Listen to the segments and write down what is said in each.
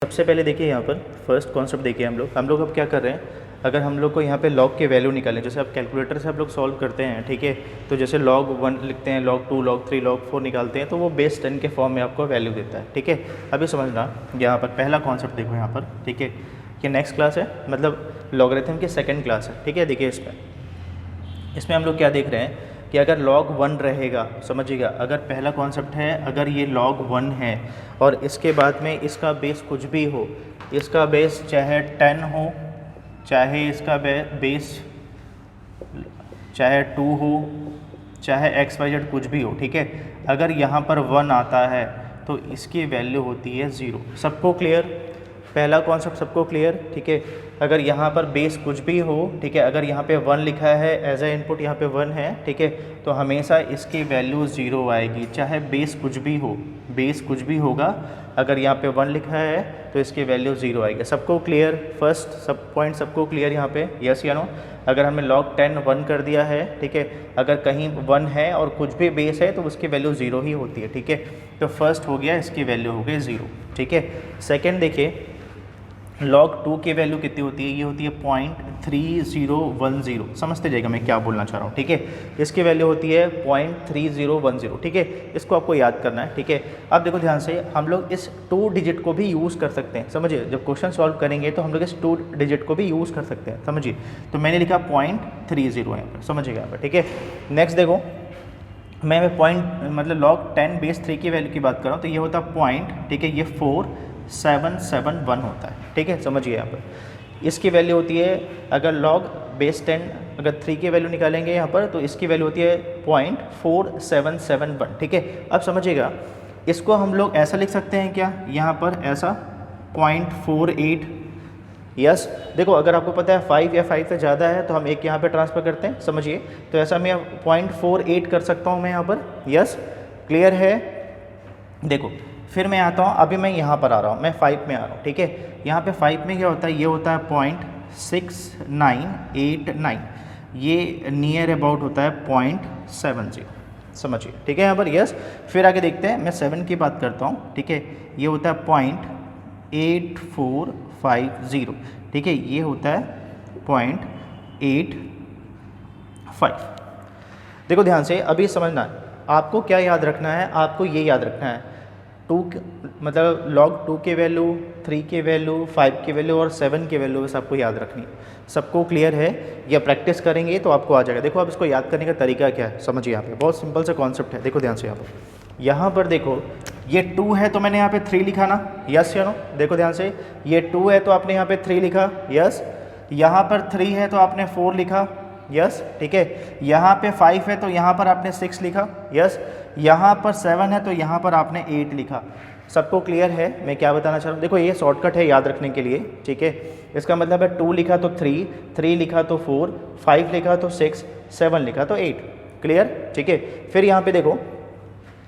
सबसे पहले देखिए यहाँ पर फर्स्ट कॉन्सेप्ट देखिए हम लोग अब क्या कर रहे हैं, अगर हम लोग को यहाँ पे लॉग के वैल्यू निकालें, जैसे आप कैलकुलेटर से आप लोग सॉल्व करते हैं, ठीक है। तो जैसे log 1 लिखते हैं, log 2, log 3, log 4 निकालते हैं, तो वो बेस 10 के फॉर्म में आपको वैल्यू देता है, ठीक है। अभी समझना यहाँ पर पहला कॉन्सेप्ट देखो यहाँ पर, ठीक है। ये नेक्स्ट क्लास है, मतलब लॉगरिथम की सेकेंड क्लास है, ठीक है। देखिए इसमें हम लोग क्या देख रहे हैं कि अगर log 1 रहेगा, समझिएगा, अगर पहला कॉन्सेप्ट है, अगर ये log 1 है और इसके बाद में इसका बेस कुछ भी हो, इसका बेस चाहे 10 हो, चाहे इसका बेस चाहे 2 हो, चाहे XYZ कुछ भी हो, ठीक है। अगर यहाँ पर 1 आता है तो इसकी वैल्यू होती है 0। सबको क्लियर? पहला कॉन्सेप्ट सबको क्लियर, ठीक है। अगर यहाँ पर बेस कुछ भी हो, ठीक है, अगर यहाँ पे 1 लिखा है एज ए इनपुट, यहाँ पे 1 है, ठीक है, तो हमेशा इसकी वैल्यू 0 आएगी, चाहे बेस कुछ भी हो, बेस कुछ भी होगा, अगर यहाँ पे 1 लिखा है तो इसकी वैल्यू 0 आएगी। सबको क्लियर? फर्स्ट सब पॉइंट सबको क्लियर यहाँ पे, यस या नो? अगर हमने log 10 1 कर दिया है, ठीक है, अगर कहीं 1 है और कुछ भी बेस है तो उसकी वैल्यू 0 ही होती है, ठीक है। तो फर्स्ट हो गया, इसकी वैल्यू हो गई 0, ठीक है। सेकेंड देखिए, log 2 की वैल्यू कितनी होती है? ये होती है 0.3010। समझते जाएगा मैं क्या बोलना चाह रहा हूँ, ठीक है। इसकी वैल्यू होती है 0.3010, ठीक है। इसको आपको याद करना है, ठीक है। अब देखो ध्यान से, हम लोग इस 2 डिजिट को भी यूज़ कर सकते हैं, समझिए। जब क्वेश्चन सॉल्व करेंगे तो हम लोग इस 2 डिजिट को भी यूज़ कर सकते हैं, समझिए। तो मैंने लिखा 0.30 यहाँ पर, समझिएगा यहाँ पर, ठीक है। नेक्स्ट देखो, मैं पॉइंट मतलब log 10 बेस 3 की वैल्यू की बात कर रहा हूँ, तो ये होता है पॉइंट, ठीक है, ये 4771 होता है, ठीक है, समझिए यहाँ पर। इसकी वैल्यू होती है, अगर log बेस 10 अगर 3 की वैल्यू निकालेंगे यहाँ पर, तो इसकी वैल्यू होती है 0.4771, ठीक है। अब समझिएगा, इसको हम लोग ऐसा लिख सकते हैं क्या, यहाँ पर ऐसा 0.48, यस। देखो अगर आपको पता है 5 या 5 से ज़्यादा है तो हम एक यहाँ पे ट्रांसफ़र करते हैं, समझिए। तो ऐसा मैं 0.48 कर सकता हूँ मैं यहाँ पर, यस। क्लियर है? देखो फिर मैं आता हूँ, अभी मैं यहाँ पर आ रहा हूँ, मैं 5 में आ रहा हूँ, ठीक है। यहाँ पे 5 में क्या होता है, ये होता है 0.6989, ये नियर अबाउट होता है 0.70, समझिए, ठीक है यहाँ पर, यस। फिर आगे देखते हैं, मैं 7 की बात करता हूँ, ठीक है, ये होता है 0.8450, ठीक है, ये होता है 0.85। देखो ध्यान से, अभी समझना है आपको क्या याद रखना है, आपको ये याद रखना है 2 मतलब log 2 के वैल्यू, 3 के वैल्यू, 5 के वैल्यू और 7 के वैल्यू बस आपको याद रखनी है। सबको क्लियर है? या प्रैक्टिस करेंगे तो आपको आ जाएगा। देखो अब इसको याद करने का तरीका क्या है, समझिए। यहाँ पे बहुत सिंपल सा कॉन्सेप्ट है, देखो ध्यान से। यहाँ पर देखो, ये 2 है तो मैंने यहाँ पे 3 लिखा ना, यस या नो? देखो ध्यान से, ये 2 है तो आपने यहाँ पे 3 लिखा, यस। यहाँ पर 3 है तो आपने 4 लिखा, यस, ठीक है। यहाँ पे 5 है तो यहाँ पर आपने 6 लिखा, यस। यहाँ पर 7 है तो यहाँ पर आपने 8 लिखा। सबको क्लियर है मैं क्या बताना चाह रहा हूँ? देखो ये शॉर्टकट है याद रखने के लिए, ठीक है। इसका मतलब है 2 लिखा तो 3, 3 लिखा तो 4, 5 लिखा तो 6, 7 लिखा तो 8। क्लियर? ठीक है। फिर यहाँ पे देखो,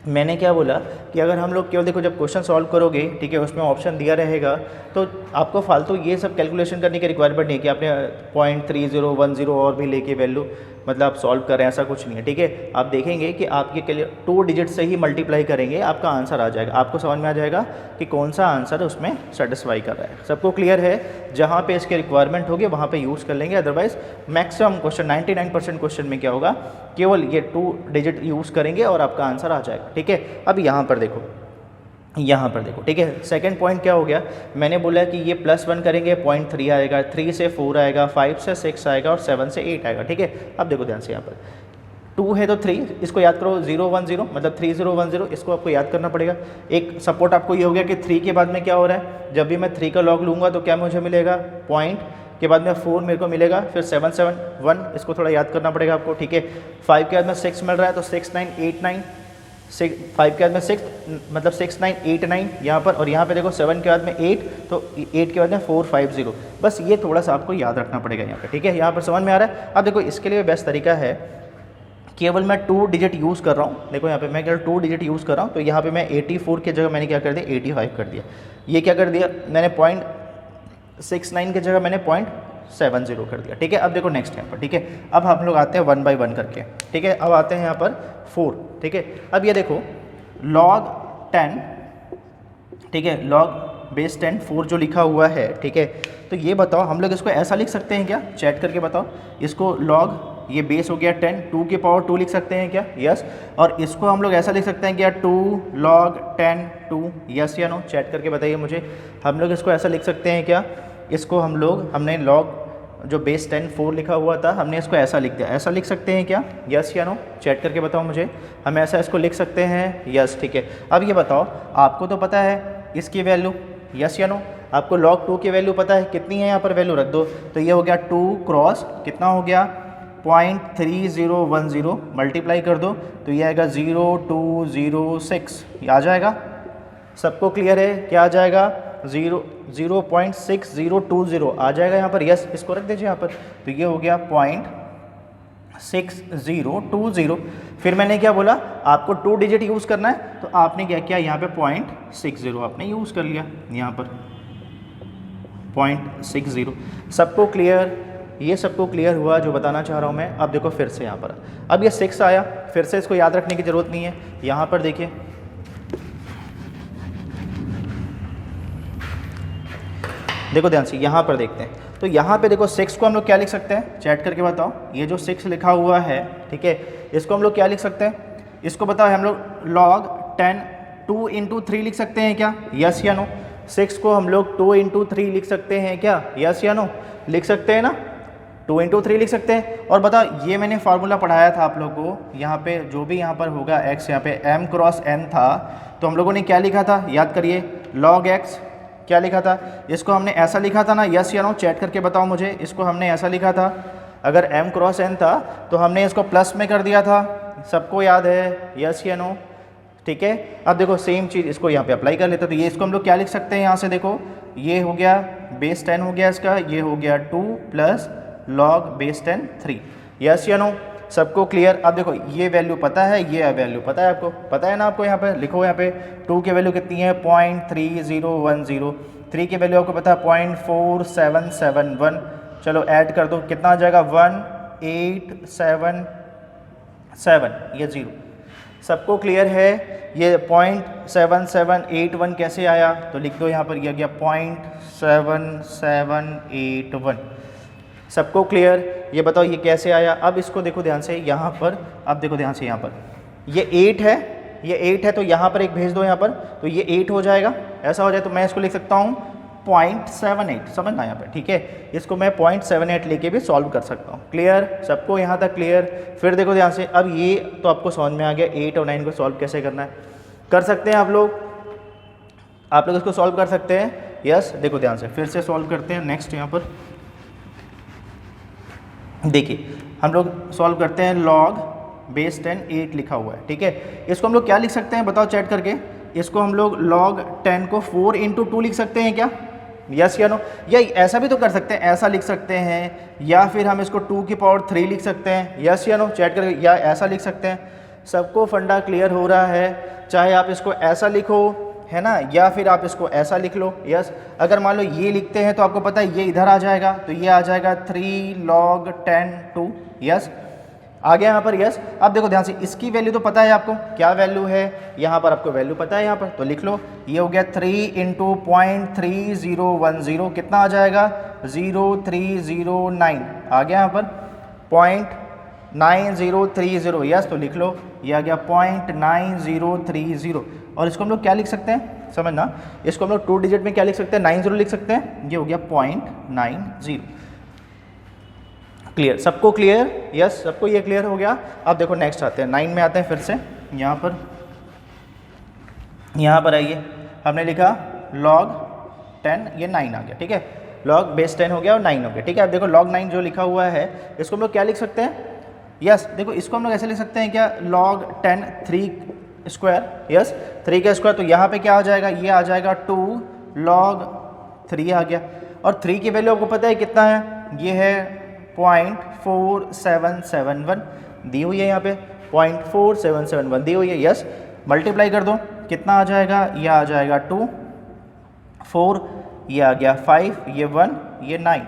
मैंने क्या बोला कि अगर हम लोग केवल देखो जब क्वेश्चन सॉल्व करोगे, ठीक है, उसमें ऑप्शन दिया रहेगा तो आपको फालतू ये सब कैलकुलेशन करने की रिक्वायरमेंट नहीं है कि आपने 0.3010 और भी लेके वैल्यू मतलब आप सॉल्व करें, ऐसा कुछ नहीं है, ठीक है। आप देखेंगे कि आपके 2 डिजिट से ही मल्टीप्लाई करेंगे, आपका आंसर आ जाएगा, आपको समझ में आ जाएगा कि कौन सा आंसर उसमें सेटिस्फाई कर रहा है। सबको क्लियर है? जहाँ पे इसकी रिक्वायरमेंट होगी वहाँ पे यूज़ कर लेंगे, अदरवाइज मैक्सिमम क्वेश्चन 99% क्वेश्चन में क्या होगा, केवल ये 2 डिजिट यूज़ करेंगे और आपका आंसर आ जाएगा, ठीक है। अब यहाँ पर देखो, ठीक है। सेकंड पॉइंट क्या हो गया, मैंने बोला कि ये +1 करेंगे 0.3 आएगा, 3 से 4 आएगा, 5 से 6 आएगा और 7 से 8 आएगा, ठीक है। अब देखो ध्यान से, यहाँ पर 2 है तो 3, इसको याद करो, 010 मतलब 3010, इसको आपको याद करना पड़ेगा। एक सपोर्ट आपको ये हो गया कि 3 के बाद में क्या हो रहा है, जब भी मैं 3 का लॉग लूँगा तो क्या मुझे मिलेगा, पॉइंट के बाद में 4 मेरे को मिलेगा, फिर 771, इसको थोड़ा याद करना पड़ेगा आपको, ठीक है। 5 के बाद में 6 मिल रहा है तो 6989, 5 के बाद में 6 मतलब 6989 यहाँ पर, और यहाँ पे देखो 7 के बाद में 8, तो 8 के बाद में 450। बस ये थोड़ा सा आपको याद रखना पड़ेगा यहाँ पे, ठीक है। यहाँ पर समझ में आ रहा है? अब देखो इसके लिए बेस्ट तरीका है, केवल मैं 2 डिजिट यूज़ कर रहा हूँ। देखो यहाँ पे मैं केवल 2 डिजिट यूज़ कर रहा हूँ, तो यहाँ पे मैं 84 की जगह मैंने क्या कर दिया, 85 कर दिया। ये क्या कर दिया मैंने, 0.69 की जगह मैंने 0.70 कर दिया, ठीक है। अब देखो नेक्स्ट यहाँ पर, ठीक है। अब हम लोग आते हैं 1 बाई 1 करके, ठीक है। अब आते हैं यहाँ पर 4, ठीक है। अब ये देखो log 10, ठीक है, log बेस 10 4 जो लिखा हुआ है, ठीक है। तो ये बताओ हम लोग इसको ऐसा लिख सकते हैं क्या, चैट करके बताओ। इसको लॉग, ये बेस हो गया 10, 2 की पावर 2 लिख सकते हैं क्या, यस। और इसको हम लोग ऐसा लिख सकते हैं क्या, 2 log 10 2, यस या नो, चैट करके बताइए मुझे। हम लोग इसको ऐसा लिख सकते हैं क्या, इसको हम लोग, हमने लॉग जो बेस 10 4 लिखा हुआ था, हमने इसको ऐसा लिख दिया, ऐसा लिख सकते हैं क्या, यस या नो, चैट करके बताओ मुझे। हम ऐसा इसको लिख सकते हैं, यस, ठीक है। अब ये बताओ, आपको तो पता है इसकी वैल्यू, यस या नो, आपको log 2 की वैल्यू पता है कितनी है, यहाँ पर वैल्यू रख दो। तो ये हो गया 2 क्रॉस कितना हो गया 0.3010, मल्टीप्लाई कर दो तो ये आएगा 0206, ये आ जाएगा। सबको क्लियर है, क्या आ जाएगा, 0.6020 आ जाएगा यहाँ पर, यस, इसको रख दीजिए यहाँ पर। तो ये हो गया 0.6020। फिर मैंने क्या बोला, आपको 2 डिजिट यूज़ करना है, तो आपने क्या किया, यहाँ पे 0.60 आपने यूज़ कर लिया, यहाँ पर 0.60। सबको क्लियर, ये सबको क्लियर हुआ जो बताना चाह रहा हूँ मैं। अब देखो फिर से यहाँ पर, अब ये 6 आया, फिर से इसको याद रखने की ज़रूरत नहीं है। यहाँ पर देखिए, देखो ध्यान से, यहाँ पर देखते हैं। तो यहाँ पे देखो 6 को हम लोग क्या लिख सकते हैं, चैट करके बताओ। ये जो 6 लिखा हुआ है, ठीक है, इसको हम लोग क्या लिख सकते हैं, इसको बताओ हम लोग log 10 2 इंटू 3 लिख सकते हैं क्या, यस या नो। 6 को हम लोग 2 इंटू 3 लिख सकते हैं क्या, यस या नो, लिख सकते हैं ना, 2 इंटू 3 लिख सकते हैं। और बताओ, ये मैंने फार्मूला पढ़ाया था आप लोगों को, यहाँ पे जो भी यहाँ पर होगा x, यहाँ पे m क्रॉस n था, तो हम लोगों ने क्या लिखा था, याद करिए, log x क्या लिखा था, इसको हमने ऐसा लिखा था ना, यस या नो, चैट करके बताओ मुझे। इसको हमने ऐसा लिखा था, अगर m क्रॉस n था तो हमने इसको प्लस में कर दिया था, सबको याद है, यस या नो, ठीक है। अब देखो सेम चीज़ इसको यहाँ पे अप्लाई कर लेते, तो ये इसको हम लोग क्या लिख सकते हैं, यहाँ से देखो, ये हो गया बेस 10 हो गया इसका, ये हो गया 2 प्लस log बेस 10 3, यस या नो, सबको क्लियर। अब देखो ये वैल्यू पता है, ये वैल्यू पता है, आपको पता है ना, आपको यहाँ पे लिखो, यहाँ पे 2 की वैल्यू कितनी है 0.3010, 3 की वैल्यू आपको पता है 0.4771। चलो ऐड कर दो, कितना आ जाएगा 1877, ये 0। सबको क्लियर है, ये 0.7781 कैसे आया, तो लिख दो यहाँ पर, यह गया 0.7781। सबको क्लियर, ये बताओ ये कैसे आया। अब इसको देखो ध्यान से यहाँ पर, अब देखो ध्यान से यहाँ पर, ये 8 है, ये 8 है, तो यहाँ पर एक भेज दो यहाँ पर, तो ये 8 हो जाएगा। ऐसा हो जाए तो मैं इसको लिख सकता हूँ 0.78, समझना यहाँ पर, ठीक है। इसको मैं 0.78 लेके भी सॉल्व कर सकता हूँ। क्लियर, सबको यहाँ तक क्लियर। फिर देखो ध्यान से, अब ये तो आपको समझ में आ गया 8 और 9 को सॉल्व कैसे करना है, कर सकते हैं आप लोग इसको सॉल्व कर सकते हैं, यस। देखो ध्यान से, फिर से सॉल्व करते हैं। नेक्स्ट यहाँ पर देखिए, हम लोग सॉल्व करते हैं, log बेस 10 8 लिखा हुआ है, ठीक है। इसको हम लोग क्या लिख सकते हैं, बताओ चैट करके। इसको हम लोग log 10 को 4 इंटू 2 लिख सकते हैं क्या, यस या नो। या ऐसा भी तो कर सकते हैं, ऐसा लिख सकते हैं, या फिर हम इसको 2 की पावर 3 लिख सकते हैं, यस या नो, चैट करके, या ऐसा लिख सकते हैं। सबको फंडा क्लियर हो रहा है, चाहे आप इसको ऐसा लिखो, है ना, या फिर आप इसको ऐसा लिख लो, यस। अगर मान लो ये लिखते हैं तो आपको पता है ये इधर आ जाएगा, तो ये आ जाएगा 3 log 10 2, यस, आ गया यहाँ पर, यस। अब देखो ध्यान से, इसकी वैल्यू तो पता है आपको, क्या वैल्यू है, यहाँ पर आपको वैल्यू पता है, यहाँ पर तो लिख लो, ये हो गया 3 इंटू 0.3010, कितना आ जाएगा 0309, आ गया यहाँ पर 0.9030, यस, तो लिख लो, ये आ गया 0.9030। और इसको हम लोग क्या लिख सकते हैं, समझना, इसको हम लोग 2 डिजिट में क्या लिख सकते हैं, 90 लिख सकते हैं, ये हो गया 0.90। क्लियर, सबको क्लियर, यस, सबको ये क्लियर हो गया। अब देखो नेक्स्ट आते हैं, 9 में आते हैं फिर से। यहाँ पर आइए, हमने लिखा log 10, ये 9 आ गया, ठीक है, log बेस 10 हो गया और 9 हो गया, ठीक है। अब देखो log 9 जो लिखा हुआ है, इसको हम लोग क्या लिख सकते हैं, यस, देखो इसको हम लोग ऐसे लिख सकते हैं क्या, log 10 3 स्क्वायर, यस, 3 का स्क्वायर, तो यहाँ पे क्या आ जाएगा, ये आ जाएगा 2 log 3 आ गया। और 3 की वैल्यू आपको पता है कितना है, ये है 0.4771 दी हुई है, यहाँ पे 0.4771 दी हुई है, यस। मल्टीप्लाई कर दो, कितना आ जाएगा, ये आ जाएगा 2 4, ये आ गया 5, ये 1, ये 9,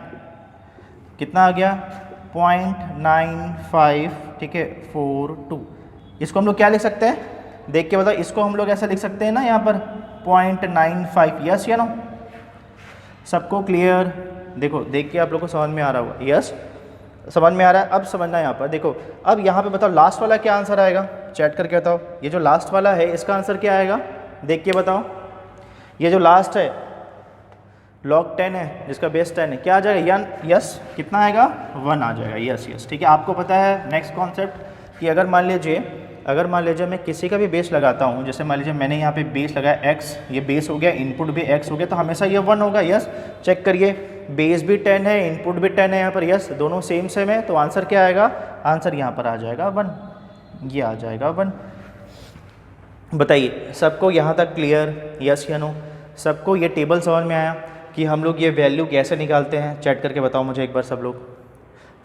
कितना आ गया 0.95, ठीक है, 42। इसको हम लोग क्या लिख सकते हैं, देख के बताओ, इसको हम लोग ऐसा लिख सकते हैं ना, यहाँ पर 0.95, यस या नो, सबको क्लियर? देखो देख के आप लोग को समझ में आ रहा होगा, यस समझ में आ रहा है। अब समझना है यहाँ पर, देखो अब यहाँ पे बताओ लास्ट वाला क्या आंसर आएगा, चैट करके बताओ। ये जो लास्ट वाला है इसका आंसर क्या आएगा, देख के बताओ। ये जो लास्ट है log 10 है जिसका बेस 10 है, क्या आ जाएगा, यस कितना आएगा, 1 आ जाएगा, यस यस ठीक है। आपको पता है नेक्स्ट कॉन्सेप्ट कि अगर मान लीजिए मैं किसी का भी बेस लगाता हूँ, जैसे मान लीजिए मैंने यहाँ पे बेस लगाया x, ये बेस हो गया, इनपुट भी x हो गया, तो हमेशा ये 1 होगा, यस। चेक करिए बेस भी 10 है, इनपुट भी 10 है यहाँ पर, यस दोनों सेम है, तो आंसर क्या आएगा, आंसर यहाँ पर आ जाएगा 1, ये आ जाएगा 1। बताइए सबको यहाँ तक क्लियर, यस या नो? सबको ये टेबल समझ में आया कि हम लोग ये वैल्यू कैसे निकालते हैं? चैट करके बताओ मुझे एक बार सब लोग।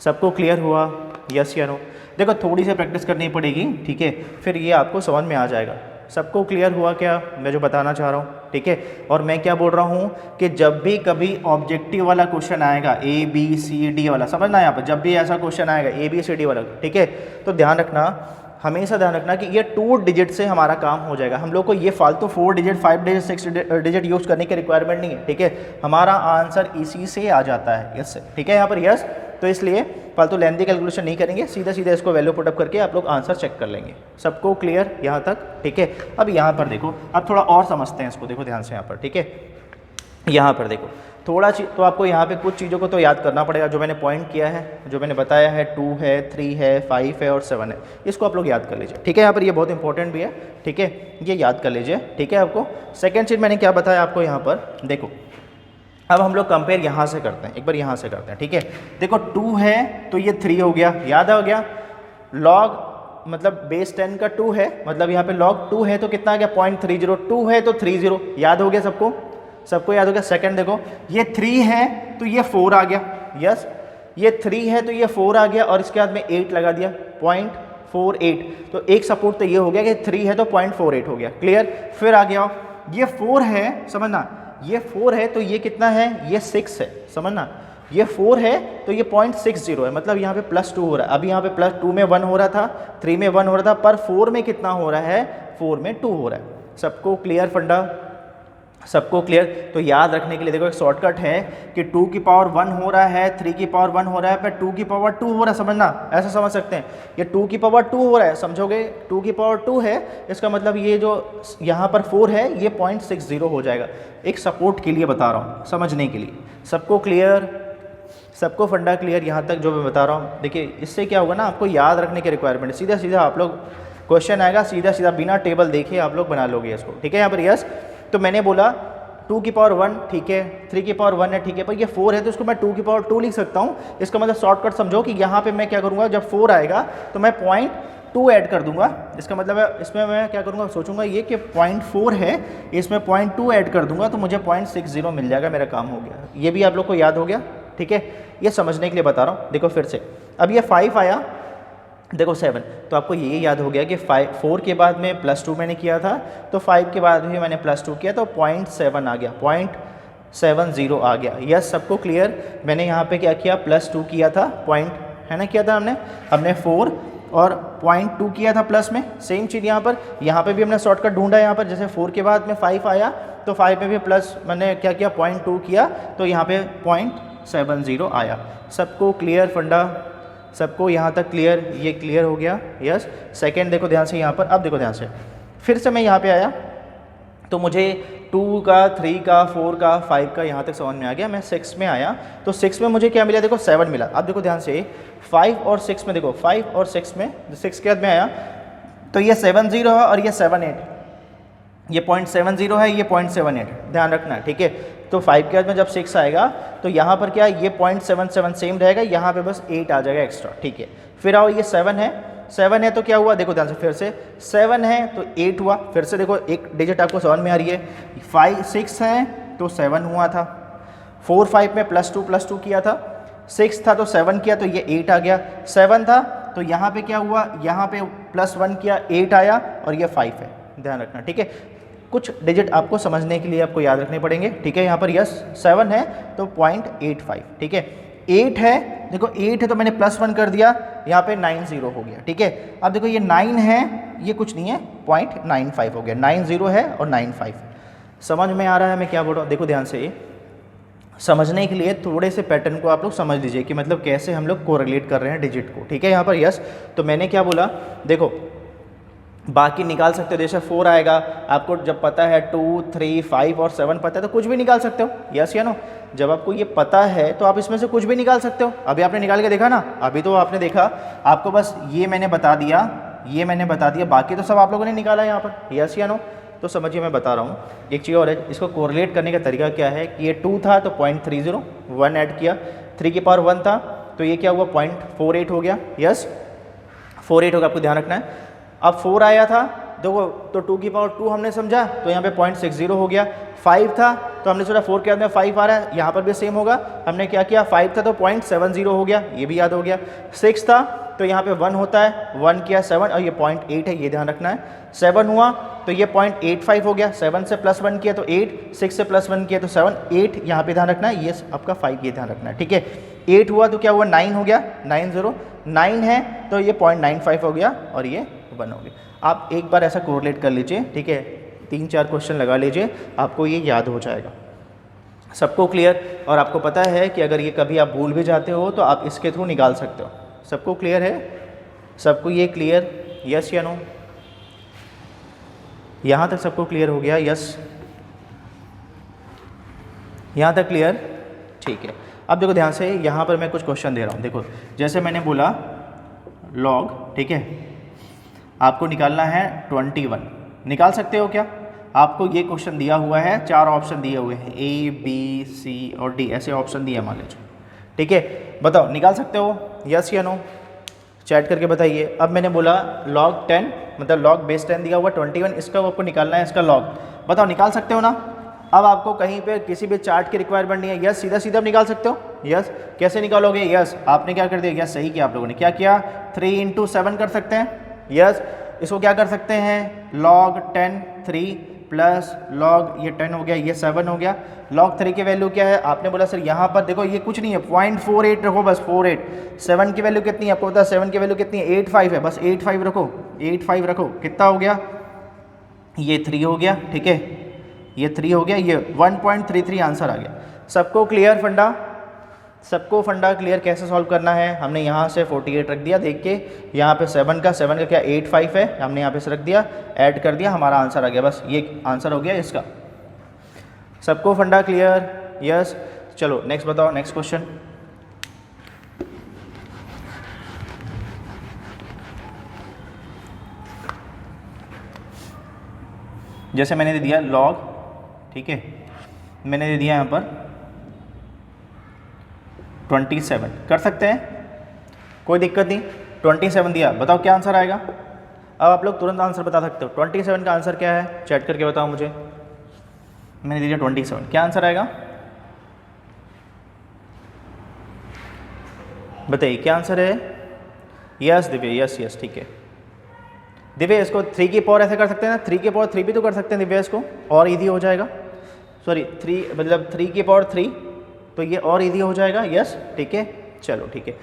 सबको क्लियर हुआ, यस या नो? देखो थोड़ी सी प्रैक्टिस करनी पड़ेगी, ठीक है, फिर ये आपको समझ में आ जाएगा। सबको क्लियर हुआ क्या मैं जो बताना चाह रहा हूँ, ठीक है? और मैं क्या बोल रहा हूँ कि जब भी कभी ऑब्जेक्टिव वाला क्वेश्चन आएगा, ABCD वाला, समझना यहाँ पर, जब भी ऐसा क्वेश्चन आएगा ABCD वाला, ठीक है, तो ध्यान रखना, हमेशा ध्यान रखना कि ये 2 डिजिट से हमारा काम हो जाएगा। हम लोग को ये फालतू 4 डिजिट 5 डिजिट 6 डिजिट यूज़ करने की रिक्वायरमेंट नहीं है, ठीक है? हमारा आंसर इसी से आ जाता है, यस ठीक है यहाँ पर, यस। तो इसलिए फालतू लेंथी कैलकुलेशन नहीं करेंगे, सीधा सीधा इसको वैल्यू पुटअप करके आप लोग आंसर चेक कर लेंगे। सबको क्लियर यहाँ तक, ठीक है? अब यहाँ पर देखो, अब थोड़ा और समझते हैं इसको, देखो ध्यान से यहाँ पर, ठीक है? यहाँ पर देखो थोड़ा तो आपको यहाँ पे कुछ चीज़ों को तो याद करना पड़ेगा, जो मैंने पॉइंट किया है, जो मैंने बताया है, 2 है, 3 है, 5 है और 7 है, इसको आप लोग याद कर लीजिए, ठीक है? यहाँ पर ये बहुत इंपॉर्टेंट भी है, ठीक है, ये याद कर लीजिए, ठीक है? आपको सेकेंड चीज़ मैंने क्या बताया आपको यहाँ पर, देखो अब हम लोग कंपेयर यहाँ से करते हैं, एक बार यहाँ से करते हैं, ठीक है? देखो 2 है तो ये 3 हो गया, याद आ गया? लॉग मतलब बेस 10 का 2 है, मतलब यहाँ पे लॉग 2 है तो कितना आ गया, 0.30, 2 है तो 30, याद हो गया सबको? सबको याद हो गया? सेकंड देखो, ये 3 है तो ये 4 आ गया, यस, ये 3 है तो ये 4 आ गया, और इसके बाद में 8 लगा दिया, 0.48, तो एक सपोर्ट तो ये हो गया कि 3 है तो 0.48 हो गया, क्लियर? फिर आ गया ये 4 है, समझना, ये 4 है तो ये कितना है, ये 6 है, समझना, ये 4 है तो ये 0.60 है, मतलब यहाँ पे +2 हो रहा है। अभी यहाँ पे +2 में 1 हो रहा था, 3 में 1 हो रहा था, पर 4 में कितना हो रहा है, 4 में 2 हो रहा है। सबको क्लियर फंडा? सबको क्लियर? तो याद रखने के लिए देखो एक शॉर्टकट है कि 2 की पावर 1 हो रहा है, 3 की पावर 1 हो रहा है, पर 2 की पावर 2 हो रहा है, समझना, ऐसा समझ सकते हैं, ये 2 की पावर 2 हो रहा है, समझोगे? 2 की पावर 2 है, इसका मतलब ये जो यहाँ पर 4 है ये 0.60 हो जाएगा। एक सपोर्ट के लिए बता रहा हूँ, समझने के लिए। सबको क्लियर? सबको फंडा क्लियर यहाँ तक जो मैं बता रहा हूँ? देखिए इससे क्या होगा ना, आपको याद रखने की रिक्वायरमेंट है, सीधा सीधा आप लोग क्वेश्चन आएगा, सीधा सीधा बिना टेबल देखे आप लोग बना लोगे इसको, ठीक है? यहाँ पर यस, तो मैंने बोला 2 की पावर 1, ठीक है, 3 की पावर 1 है, ठीक है, पर ये 4 है तो इसको मैं 2 की पावर 2 लिख सकता हूँ। इसका मतलब शॉर्टकट समझो कि यहाँ पे मैं क्या करूँगा, जब 4 आएगा तो मैं 0.2 ऐड कर दूंगा। इसका मतलब है इसमें मैं क्या करूँगा, सोचूंगा ये कि 0.4 है, इसमें 0.2 ऐड कर दूंगा तो मुझे 0.60 मिल जाएगा, मेरा काम हो गया। ये भी आप लोग को याद हो गया, ठीक है? ये समझने के लिए बता रहा हूँ। देखो फिर से, अब ये 5 आया, देखो 7, तो आपको ये याद हो गया कि 4 के बाद में +2 मैंने किया था, तो 5 के बाद भी मैंने +2 किया तो 0.7 आ गया, 0.70 आ गया। यस सबको क्लियर? मैंने यहाँ पे क्या किया, +2 किया था, पॉइंट है ना, किया था हमने 4 और 0.2 किया था प्लस में। सेम चीज़ यहाँ पे भी हमने शॉर्टकट ढूंढा। यहाँ पर जैसे 4 के बाद में 5 आया तो 5 में भी प्लस मैंने क्या किया, 0.2 किया, तो यहाँ पे 0.70 आया। सबको क्लियर फंडा? सबको यहाँ तक क्लियर? ये क्लियर हो गया? यस। सेकंड देखो ध्यान से यहाँ पर, अब देखो ध्यान से, फिर से मैं यहाँ पे आया तो मुझे 2 का, 3 का, 4 का, 5 का यहाँ तक समझ में आ गया। मैं 6 में आया तो 6 में मुझे क्या मिला, देखो 7 मिला। अब देखो ध्यान से 5 और 6 में, देखो 5 और 6 में, 6 के बाद में आया तो ये 70 है और ये 78, ये 0.70 है, ये 0.78, ध्यान रखना, ठीक है। तो 5 के बाद में जब 6 आएगा तो यहाँ पर क्या, ये 0.77 सेम रहेगा, यहाँ पे बस 8 आ जाएगा एक्स्ट्रा, ठीक है। फिर आओ, ये 7 है तो क्या हुआ, देखो ध्यान से, फिर से 7 है तो 8 हुआ। फिर से देखो एक डिजिट आपको समझ में आ रही है, 6 है तो 7 हुआ था, 4 5 में +2 किया था, 6 था तो 7 किया तो ये 8 आ गया, 7 था तो यहाँ पे क्या हुआ, यहाँ पे +1 किया, 8 आया और ये 5 है, ध्यान रखना, ठीक है। कुछ डिजिट आपको समझने के लिए आपको याद रखने पड़ेंगे, ठीक है। यहाँ पर यस 7 है तो 0.85, ठीक है। 8 है, देखो 8 है तो मैंने +1 कर दिया, यहाँ पे 90 हो गया, ठीक है। अब देखो ये 9 है, ये कुछ नहीं है, 0.95 हो गया, 90 है और 95। समझ में आ रहा है मैं क्या बोल रहा हूँ? देखो ध्यान से, समझने के लिए थोड़े से पैटर्न को आप लोग समझ लीजिए कि मतलब कैसे हम लोग कोरिलेट कर रहे हैं डिजिट को, ठीक है। यहाँ पर यस, तो मैंने क्या बोला, देखो बाकी निकाल सकते हो, जैसे 4 आएगा, आपको जब पता है 2, 3, 5 और 7 पता है तो कुछ भी निकाल सकते हो, यस या नो। जब आपको ये पता है तो आप इसमें से कुछ भी निकाल सकते हो। अभी आपने निकाल के देखा ना, अभी तो आपने देखा, आपको बस ये मैंने बता दिया, ये मैंने बता दिया, बाकी तो सब आप लोगों ने निकाला यहाँ पर, यस या नो। तो समझिए मैं बता रहा हूँ एक चीज़ और है, इसको कोरिलेट करने का तरीका क्या है कि ये 2 था तो 0.30, 1 ऐड किया, 3 की पावर 1 था तो ये क्या हुआ 0.48 हो गया, यस 48 होगा, आपको ध्यान रखना है। अब 4 आया था देखो, तो 2 की पावर 2 हमने समझा तो यहाँ पे 0.60 हो गया। 5 था तो हमने सोचा 4 के बाद में 5 आ रहा है, यहाँ पर भी सेम होगा, हमने क्या किया 5 था तो 0.70 हो गया, ये भी याद हो गया। 6 था तो यहाँ पे 1 होता है, 1 किया 7 और ये 0.8 है, ये ध्यान रखना है। 7 हुआ तो ये 0.85 हो गया, 7 से प्लस 1 किया तो 8, 6 से प्लस 1 किया तो 7, 8 यहाँ पे ध्यान रखना है, ये आपका 5 ये ध्यान रखना है, ठीक है। 8 हुआ तो क्या हुआ 9 हो गया, 9 है तो ये 0.95 हो गया और ये 1 हो गया। आप एक बार ऐसा कोरिलेट कर लीजिए, ठीक है, 3-4 क्वेश्चन लगा लीजिए, आपको ये याद हो जाएगा। सबको क्लियर? और आपको पता है कि अगर ये कभी आप भूल भी जाते हो तो आप इसके थ्रू निकाल सकते हो। सबको क्लियर है? सबको ये क्लियर, यस या नो? यहाँ तक सबको क्लियर हो गया? यस, यहाँ तक क्लियर? ठीक है। अब देखो ध्यान से, यहाँ पर मैं कुछ क्वेश्चन दे रहा हूँ। देखो जैसे मैंने बोला लॉग, ठीक है, आपको निकालना है 21, निकाल सकते हो क्या? आपको ये क्वेश्चन दिया हुआ है, 4 ऑप्शन दिए हुए हैं, A, B, C और D, ऐसे ऑप्शन दिए मान लीजिए, ठीक है। बताओ निकाल सकते हो, यस या नो? चैट करके बताइए। अब मैंने बोला log 10, मतलब log बेस 10 दिया हुआ 21, इसका आपको निकालना है, इसका log। बताओ निकाल सकते हो ना? अब आपको कहीं पे किसी भी चार्ट की रिक्वायरमेंट नहीं है, यस सीधा सीधा निकाल सकते हो, यस। कैसे निकालोगे? यस आपने क्या कर दिया, यस सही किया आप लोगों ने, क्या किया 3 × 7 कर सकते हैं, यस। इसको क्या कर सकते हैं, log 10 3 प्लस log ये 10 हो गया, ये 7 हो गया। log 3 की वैल्यू क्या है? आपने बोला सर यहाँ पर देखो ये कुछ नहीं है, 0.48 रखो बस, 48। 7 की वैल्यू कितनी है आपको पता है? 7 की वैल्यू कितनी है? 85 है, बस 85 रखो, 85 रखो। कितना हो गया? ये 3 हो गया, ठीक है, ये 3 हो गया, ये 1.33 आंसर आ गया। सबको क्लियर फंडा? सबको फंडा क्लियर कैसे सॉल्व करना है? हमने यहाँ से 48 रख दिया, देख के यहाँ पे 7 का क्या 85 है, हमने यहाँ पे से रख दिया, ऐड कर दिया, हमारा आंसर आ गया, बस ये आंसर हो गया इसका। सबको फंडा क्लियर? यस। चलो नेक्स्ट बताओ, नेक्स्ट क्वेश्चन। जैसे मैंने दे दिया लॉग, ठीक है, मैंने दे दिया यहाँ पर 27, कर सकते हैं, कोई दिक्कत नहीं। 27 दिया, बताओ क्या आंसर आएगा? अब आप लोग तुरंत आंसर बता सकते हो। 27 का आंसर क्या है? चैट करके बताओ मुझे। मैंने दे दिया 27, क्या आंसर आएगा? बताइए क्या आंसर है? यस दिव्य, यस यस, ठीक है। दिव्य इसको 3 की पावर ऐसे कर सकते हैं ना, 3 की पावर 3 भी तो कर सकते हैं दिव्य, इसको और ईजी हो जाएगा। सॉरी 3 मतलब 3 की पावर 3, तो ये और ईजी हो जाएगा, यस ठीक है। चलो ठीक है,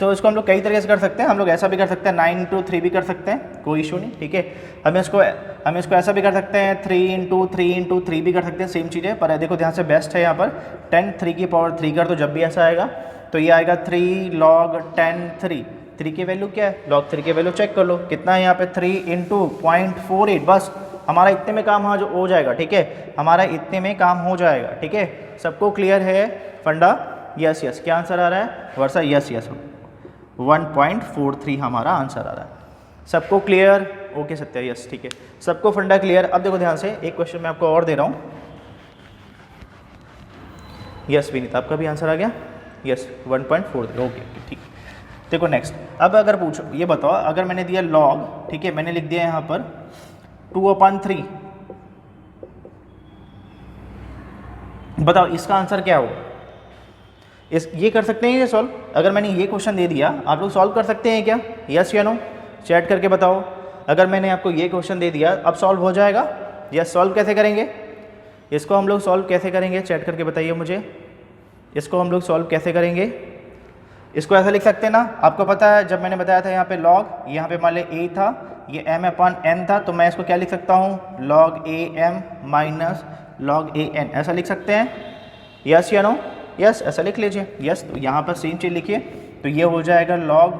तो इसको हम लोग कई तरीके से कर सकते हैं। हम लोग ऐसा भी कर सकते हैं 9 × 3 भी कर सकते हैं, कोई इशू नहीं, ठीक है। हम इसको ऐसा भी कर सकते हैं 3 × 3 × 3 भी कर सकते हैं, सेम चीज़ है। पर देखो ध्यान से, बेस्ट है यहाँ पर 10 3 की पावर 3 कर, तो जब भी ऐसा आएगा तो ये आएगा 3 log 10 3। 3 की वैल्यू क्या है? log 3 की वैल्यू चेक कर लो, कितना है यहाँ पे 3 × 0.48, बस हमारा इतने में काम हो जाएगा, ठीक है, हमारा इतने में काम हो जाएगा, ठीक है। सबको क्लियर है फंडा? यस यस, क्या आंसर आ रहा है वर्षा? यस यस, 1.43 हमारा आंसर आ रहा है। सबको क्लियर? ओके सत्या, यस ठीक है, सबको फंडा क्लियर। अब देखो ध्यान से, एक क्वेश्चन मैं आपको और दे रहा हूँ। यस विनीत, आपका भी आंसर आ गया, यस 1.43, ओके ठीक। देखो नेक्स्ट, अब अगर पूछो, ये बताओ अगर मैंने दिया log, ठीक है, मैंने लिख दिया यहाँ पर 2/3, बताओ इसका आंसर क्या होगा? ये कर सकते हैं ये सॉल्व? अगर मैंने ये क्वेश्चन दे दिया, आप लोग सॉल्व कर सकते हैं क्या? यस या नो? चैट करके बताओ। अगर मैंने आपको ये क्वेश्चन दे दिया, अब सॉल्व हो जाएगा? यस, सॉल्व कैसे करेंगे इसको? हम लोग सॉल्व कैसे करेंगे? चैट करके बताइए मुझे, इसको हम लोग सॉल्व कैसे करेंगे? इसको ऐसा लिख सकते हैं ना, आपको पता है जब मैंने बताया था यहाँ पे log, यहाँ पे मान ले a था, ये m/n था, तो मैं इसको क्या लिख सकता हूँ? log am - log an, ऐसा लिख सकते हैं, यस या नो? यस ऐसा लिख लीजिए। यस तो यहाँ पर सेम चीज़ लिखिए, तो ये हो जाएगा log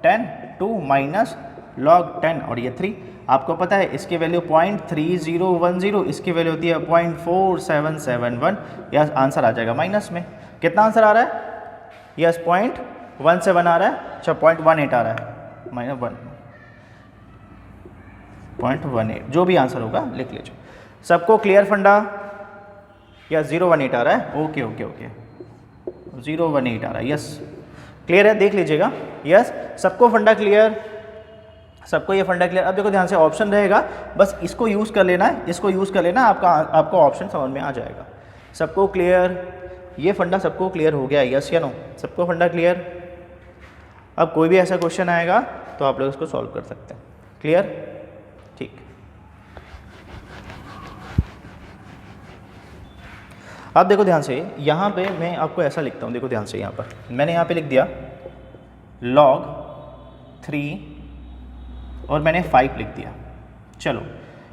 10 2 माइनस log 10 और ये 3। आपको पता है इसकी वैल्यू 0.3010, इसकी वैल्यू होती है 0.4771। यस आंसर आ जाएगा माइनस में। कितना आंसर आ रहा है? यस 0.17 आ रहा है, अच्छा 0.18 आ रहा है, माइनस 0.18 जो भी आंसर होगा लिख लीजिए। सबको क्लियर फंडा? या 018 आ रहा है, ओके ओके ओके 018 आ रहा है, यस क्लियर है, देख लीजिएगा। यस सबको फंडा क्लियर, सबको ये फंडा क्लियर। अब देखो ध्यान से ऑप्शन रहेगा, बस इसको यूज़ कर लेना है, इसको यूज़ कर लेना, आपको ऑप्शन समझ में आ जाएगा। सबको क्लियर, ये फंडा सबको क्लियर हो गया, यस या नो? सबको फंडा क्लियर? अब कोई भी ऐसा क्वेश्चन आएगा तो आप लोग इसको सॉल्व कर सकते हैं। क्लियर? ठीक। अब देखो ध्यान से, यहाँ पे मैं आपको ऐसा लिखता हूँ, देखो ध्यान से, यहाँ पर मैंने यहाँ पे लिख दिया log 3 और मैंने 5 लिख दिया। चलो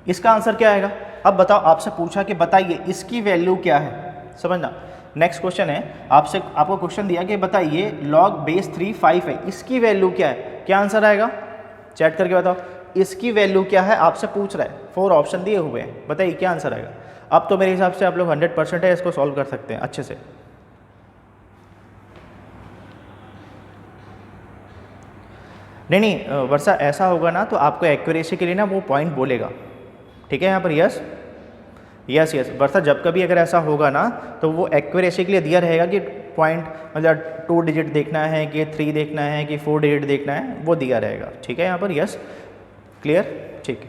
इसका आंसर क्या आएगा? अब बताओ, आपसे पूछा कि बताइए इसकी वैल्यू क्या है, समझना। नेक्स्ट क्वेश्चन है, आपको क्वेश्चन दिया कि बताइए log बेस 3 5 है, इसकी वैल्यू क्या है? क्या आंसर आएगा? चैट करके बताओ इसकी वैल्यू क्या है, आपसे पूछ रहा है। 4 ऑप्शन दिए हुए हैं, बताइए क्या आंसर आएगा। अब तो मेरे हिसाब से आप लोग 100% है, इसको सॉल्व कर सकते हैं अच्छे से। नहीं वर्षा, ऐसा होगा ना तो आपको एक्यूरेसी के लिए ना वो पॉइंट बोलेगा, ठीक है यहाँ पर। यस यस यस वर्षा, जब कभी अगर ऐसा होगा ना तो वो एक्यूरेसी के लिए दिया रहेगा कि पॉइंट मतलब 2 डिजिट देखना है कि 3 देखना है कि 4 डिजिट देखना है, वो दिया रहेगा, ठीक है यहाँ पर। यस क्लियर, ठीक है।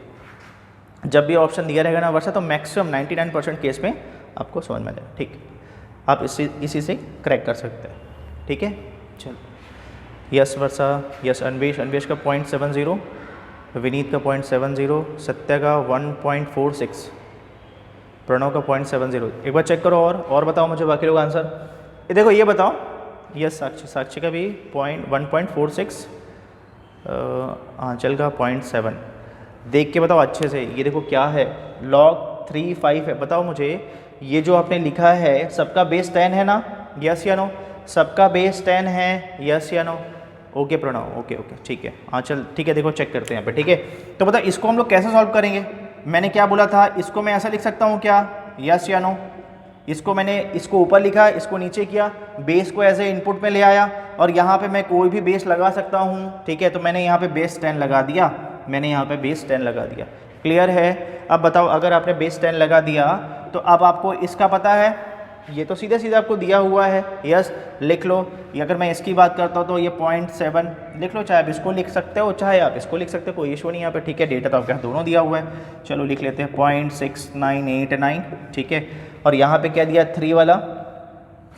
जब भी ऑप्शन दिया रहेगा ना वर्षा, तो मैक्सिमम 99% केस में आपको समझ में आ जाएगा, ठीक। आप इसी से क्रैक कर सकते हैं, ठीक है। चलो यस वर्षा, यस अन्वेश का 0.70, विनीत का 0.70, सत्या का 1.46, प्रणव का 0.70। एक बार चेक करो और बताओ मुझे बाकी लोग आंसर। ये देखो ये बताओ, यस साक्षी का भी 1.46, आंचल का 0.7। देख के बताओ अच्छे से, ये देखो क्या है, log 3 5 है। बताओ मुझे ये जो आपने लिखा है सबका बेस 10 है ना, यस या नो? सबका बेस 10 है, यस या no? Okay Pranav, okay okay ठीक है। हाँ चल ठीक है, देखो चेक करते हैं यहाँ पे, ठीक है। तो बताओ इसको हम लोग कैसे सॉल्व करेंगे? मैंने क्या बोला था, इसको मैं ऐसा लिख सकता हूँ क्या, यस या नो? इसको मैंने इसको ऊपर लिखा, इसको नीचे किया, बेस को एज ए इनपुट में ले आया और यहाँ पे मैं कोई भी बेस लगा सकता हूँ, ठीक है। तो मैंने यहाँ पे बेस 10 लगा दिया, मैंने यहाँ पे बेस 10 लगा दिया। क्लियर है? अब बताओ अगर आपने बेस 10 लगा दिया तो अब आपको इसका पता है, ये तो सीधे सीधे आपको दिया हुआ है, यस लिख लो। अगर मैं इसकी बात करता हूँ तो ये 0.7 लिख लो, चाहे आप इसको लिख सकते हो चाहे आप इसको लिख सकते हो, कोई इशू नहीं यहाँ पे, ठीक है। डेटा तो आपके यहाँ दोनों दिया हुआ है, चलो लिख लेते हैं 0.6989, ठीक है। और यहाँ पे क्या दिया, 3 वाला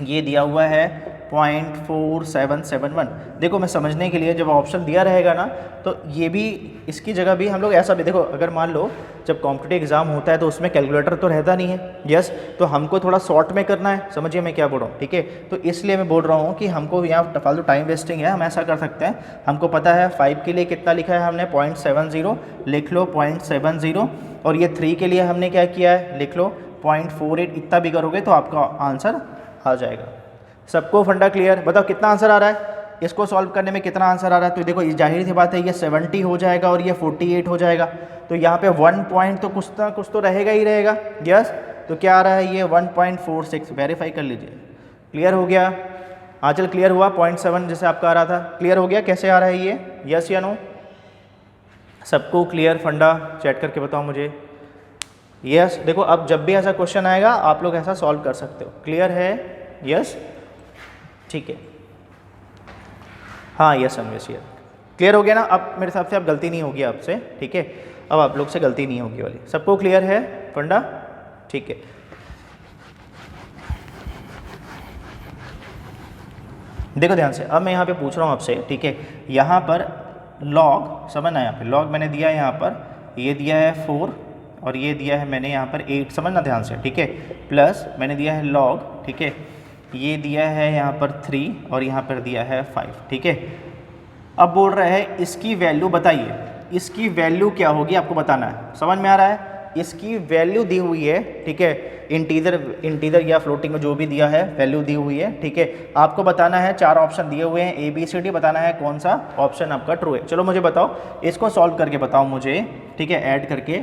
ये दिया हुआ है 0.4771। देखो मैं समझने के लिए, जब ऑप्शन दिया रहेगा ना तो ये भी, इसकी जगह भी हम लोग ऐसा भी, देखो अगर मान लो जब कॉम्पिटिटिव एग्जाम होता है तो उसमें कैलकुलेटर तो रहता नहीं है, यस, तो हमको थोड़ा शॉर्ट में करना है, समझिए मैं क्या बोल रहा हूँ, ठीक है। तो इसलिए मैं बोल रहा हूँ कि हमको यहाँ फालतू टाइम वेस्टिंग है, हम ऐसा कर सकते हैं, हमको पता है 5 के लिए कितना लिखा है हमने 0.70, लिख लो 0.70, और ये 3 के लिए हमने क्या किया है, लिख लो 0.48। इतना भी करोगे तो आपका आंसर आ जाएगा। सबको फंडा क्लियर? बताओ कितना आंसर आ रहा है, इसको सॉल्व करने में कितना आंसर आ रहा है? तो देखो ये जाहिर सी बात है, ये 70 हो जाएगा और ये 48 हो जाएगा, तो यहाँ पे 1 पॉइंट तो कुछ तो रहेगा ही रहेगा, यस। तो क्या आ रहा है, ये 1.46, वेरीफाई कर लीजिए। क्लियर हो गया? आंचल क्लियर हुआ? 0.7 जैसे आपका आ रहा था, क्लियर हो गया? कैसे आ रहा है ये, यस या नो? सबको क्लियर फंडा? चैट करके बताओ मुझे। यस देखो अब जब भी ऐसा क्वेश्चन आएगा आप लोग ऐसा सॉल्व कर सकते हो। क्लियर है? यस ठीक है। हाँ यस अन्वेष, क्लियर हो गया ना? अब मेरे हिसाब से अब गलती नहीं होगी आपसे, ठीक है। अब आप लोग से गलती नहीं होगी वाली। सबको क्लियर है फंडा? ठीक है। देखो ध्यान से, अब मैं यहाँ पे पूछ रहा हूँ आपसे, ठीक है। यहाँ पर लॉग, समझना, यहाँ पे लॉग मैंने दिया है, यहाँ पर ये दिया है 4 और ये दिया है मैंने यहाँ पर 8, समझना ध्यान से, ठीक है। प्लस मैंने दिया है लॉग, ठीक है, ये दिया है यहाँ पर 3 और यहाँ पर दिया है 5, ठीक है। अब बोल रहा है इसकी वैल्यू बताइए, इसकी वैल्यू क्या होगी आपको बताना है। समझ में आ रहा है? इसकी वैल्यू दी हुई है, ठीक है, इंटीजर या फ्लोटिंग में जो भी दिया है वैल्यू दी हुई है, ठीक है। आपको बताना है, 4 ऑप्शन दिए हुए हैं ABCD, बताना है कौन सा ऑप्शन आपका ट्रू है। चलो मुझे बताओ, इसको सॉल्व करके बताओ मुझे, ठीक है, ऐड करके,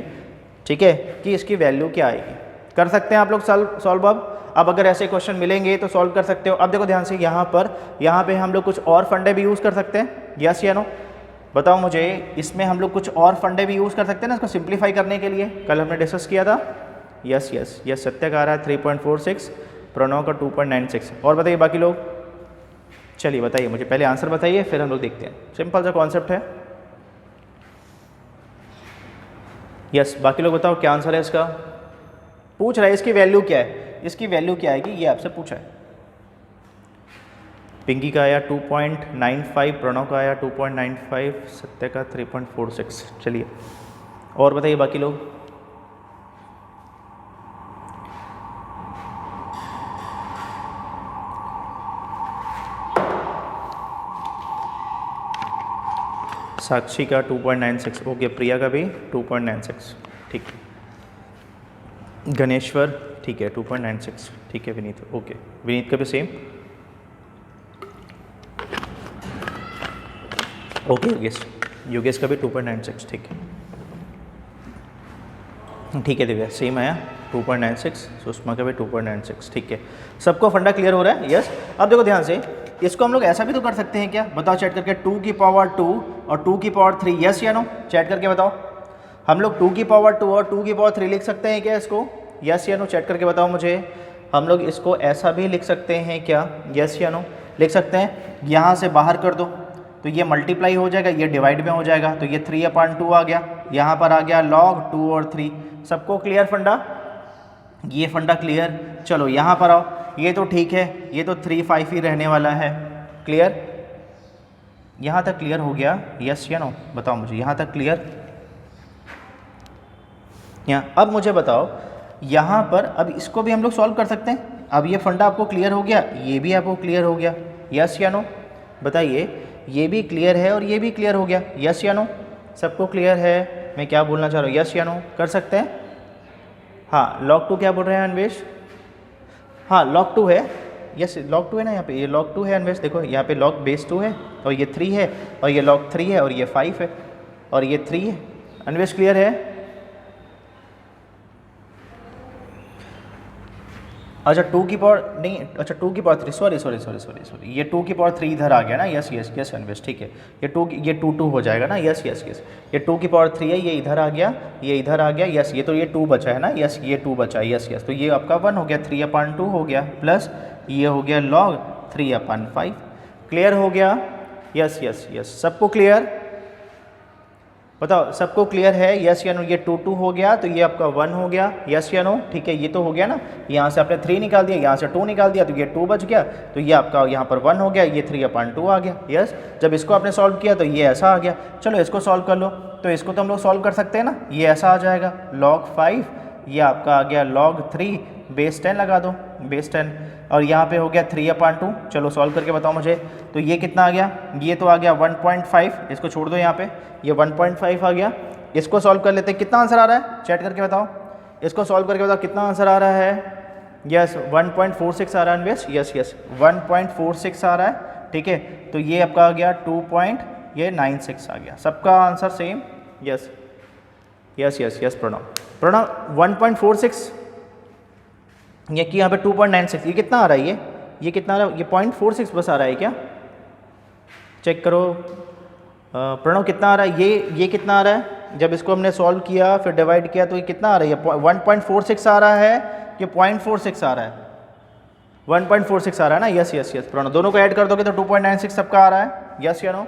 ठीक है, कि इसकी वैल्यू क्या आएगी। कर सकते हैं आप लोग सॉल्व अब अगर ऐसे क्वेश्चन मिलेंगे तो सॉल्व कर सकते हो। अब देखो ध्यान से, यहाँ पे हम लोग कुछ और फंडे भी यूज़ कर सकते हैं, यस या नो, बताओ मुझे। इसमें हम लोग कुछ और फंडे भी यूज़ कर सकते हैं ना इसको सिंप्लीफाई करने के लिए, कल हमने डिस्कस किया था। यस यस यस, सत्य का आ रहा है 3.46, प्रणव का 2.96। और बताइए बाकी लोग, चलिए बताइए मुझे, पहले आंसर बताइए फिर हम लोग देखते हैं। सिंपल सा कॉन्सेप्ट है। यस, बाकी लोग बताओ क्या आंसर है इसका। पूछ रहा है इसकी वैल्यू क्या है, इसकी वैल्यू क्या आएगी, ये आपसे पूछा है। पिंकी का आया 2.95, प्रणव का आया 2.95, सत्य का 3.46। चलिए और बताइए बाकी लोग। साक्षी का 2.96, ओके, प्रिया का भी 2.96, ठीक है। गणेश्वर, ठीक है, 2.96, ठीक है। विनीत, ओके, विनीत का भी सेम, ओके। योगेश का भी 2.96, ठीक है, ठीक है। दिव्या सेम आया 2.96, सुषमा का भी 2.96, ठीक है। सबको फंडा क्लियर हो रहा है, यस। अब देखो ध्यान से, इसको हम लोग ऐसा भी तो कर सकते हैं क्या, बताओ चैट करके, 2 की पावर 2 और 2 की पावर 3, यस या नो, चैट करके बताओ। हम लोग 2 की पावर 2 और 2 की पावर 3 लिख सकते हैं क्या इसको, यस या नो, चैट करके बताओ मुझे। हम लोग इसको ऐसा भी लिख सकते हैं क्या, यस या नो, लिख सकते हैं। यहाँ से बाहर कर दो तो ये मल्टीप्लाई हो जाएगा, ये डिवाइड में हो जाएगा, तो ये 3/2 आ गया, यहाँ पर आ गया log 2 और 3। सबको क्लियर फंडा, ये फंडा क्लियर। चलो यहाँ पर आओ, ये तो ठीक है, ये तो 3 5 ही रहने वाला है, क्लियर, यहाँ तक क्लियर हो गया, यस या नो, बताओ मुझे, यहाँ तक क्लियर। यहाँ अब मुझे बताओ, यहाँ पर अब इसको भी हम लोग सॉल्व कर सकते हैं। अब ये फंडा आपको क्लियर हो गया, ये भी आपको क्लियर हो गया, यस या नो, बताइए। ये भी क्लियर है और ये भी क्लियर हो गया, यस या नो, सबको क्लियर है मैं क्या बोलना चाह रहा हूँ, यस या नो, कर सकते हैं। हाँ, log 2 क्या बोल रहे हैं अन्वेश, हाँ log 2 है, यस log 2 है ना, यहाँ पे ये log 2 है अन्वेश, देखो यहाँ पे log बेस 2 है और ये 3 है और ये log 3 है और ये 5 है और ये 3 है। अन्वेश क्लियर है। अच्छा 2 की पावर नहीं, अच्छा 2 की पावर 3, सॉरी, ये 2 की पावर 3 इधर आ गया ना, यस यस यस अन्वेश, ठीक है। ये 2 हो जाएगा ना, यस यस यस, ये 2 की पावर 3 है, ये इधर आ गया, ये इधर आ गया, यस, ये तो ये 2 बचा है ना, यस, ये 2 बचा है, यस यस, तो ये आपका 1 हो गया, 3/2 हो गया, प्लस ये हो गया log 3/5, क्लियर हो गया, यस यस यस, सबको क्लियर, बताओ सबको क्लियर है, यस या नो। ये 2 हो गया तो ये आपका 1 हो गया, यस या नो, ठीक है। ये तो हो गया ना, यहाँ से आपने 3 निकाल दिया, यहाँ से 2 निकाल दिया तो ये 2 बच गया, तो ये आपका यहाँ पर 1 हो गया, ये 3/2 आ गया, यस। जब इसको आपने सॉल्व किया तो ये ऐसा आ गया। चलो इसको सॉल्व कर लो, तो इसको तो हम लोग सॉल्व कर सकते हैं ना, ये ऐसा आ जाएगा log 5, ये आपका आ गया log 3 बेस 10 लगा दो, बेस 10, और यहाँ पे हो गया 3/2। चलो सॉल्व करके बताओ मुझे, तो ये कितना आ गया, ये तो आ गया 1.5, इसको छोड़ दो यहाँ पे, ये 1.5 आ गया। इसको सॉल्व कर लेते हैं, कितना आंसर आ रहा है, चैट करके बताओ, इसको सॉल्व करके बताओ कितना आंसर आ रहा है। यस 1.46 आ रहा है अन्वेश, यस यस 1.46 आ रहा है, ठीक है। तो ये आपका आ गया 2.96 आ गया, सबका answer same, yes yes yes yes. Pranav 1.46, ये कि यहाँ पे 2.96, ये कितना आ रहा है, ये कितना आ रहा है, ये 0.46 बस आ रहा है क्या, चेक करो। प्रणव कितना आ रहा है, ये कितना आ रहा है, जब इसको हमने सॉल्व किया फिर डिवाइड किया तो ये कितना आ रहा है, 1.46 आ रहा है, ये 0.46 आ रहा है, 1.46 आ रहा है ना, यस यस यस। प्रणव दोनों को ऐड कर दोगे तो 2.96 सबका आ रहा है, यस या नो,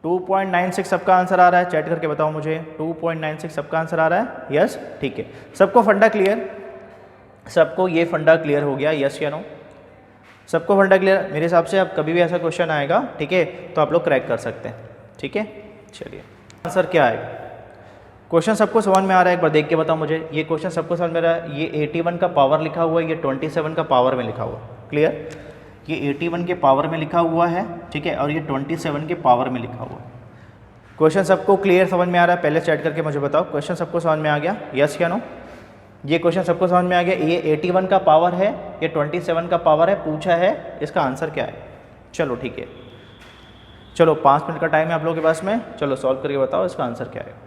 2.96 सबका आंसर आ रहा है, चैट करके बताओ मुझे, 2.96 सबका आंसर आ रहा है, यस, ठीक है। सबको फंडा क्लियर, सबको ये फंडा क्लियर हो गया, यस या नो, सबको फंडा क्लियर। मेरे हिसाब से अब कभी भी ऐसा क्वेश्चन आएगा, ठीक है, तो आप लोग क्रैक कर सकते हैं, ठीक है। चलिए आंसर क्या आएगा, क्वेश्चन सबको समझ में आ रहा है, एक बार देख के बताओ मुझे, ये क्वेश्चन सबको समझ में आ रहा है। ये 81 का पावर लिखा हुआ है, ये 27 का पावर में लिखा हुआ है, क्लियर, ये 81 के पावर में लिखा हुआ है, ठीक है, और ये 27 के पावर में लिखा हुआ है, क्वेश्चन सबको क्लियर समझ में आ रहा है? पहले चैट करके मुझे बताओ, क्वेश्चन सबको समझ में आ गया? यस या नो? ये क्वेश्चन सबको समझ में आ गया? ये 81 का पावर है, ये 27 का पावर है, पूछा है, इसका आंसर क्या है? चलो ठीक है, चलो 5 मिनट का टाइम है आप लोगों के पास में, चलो सॉल्व करके बताओ इसका आंसर क्या है।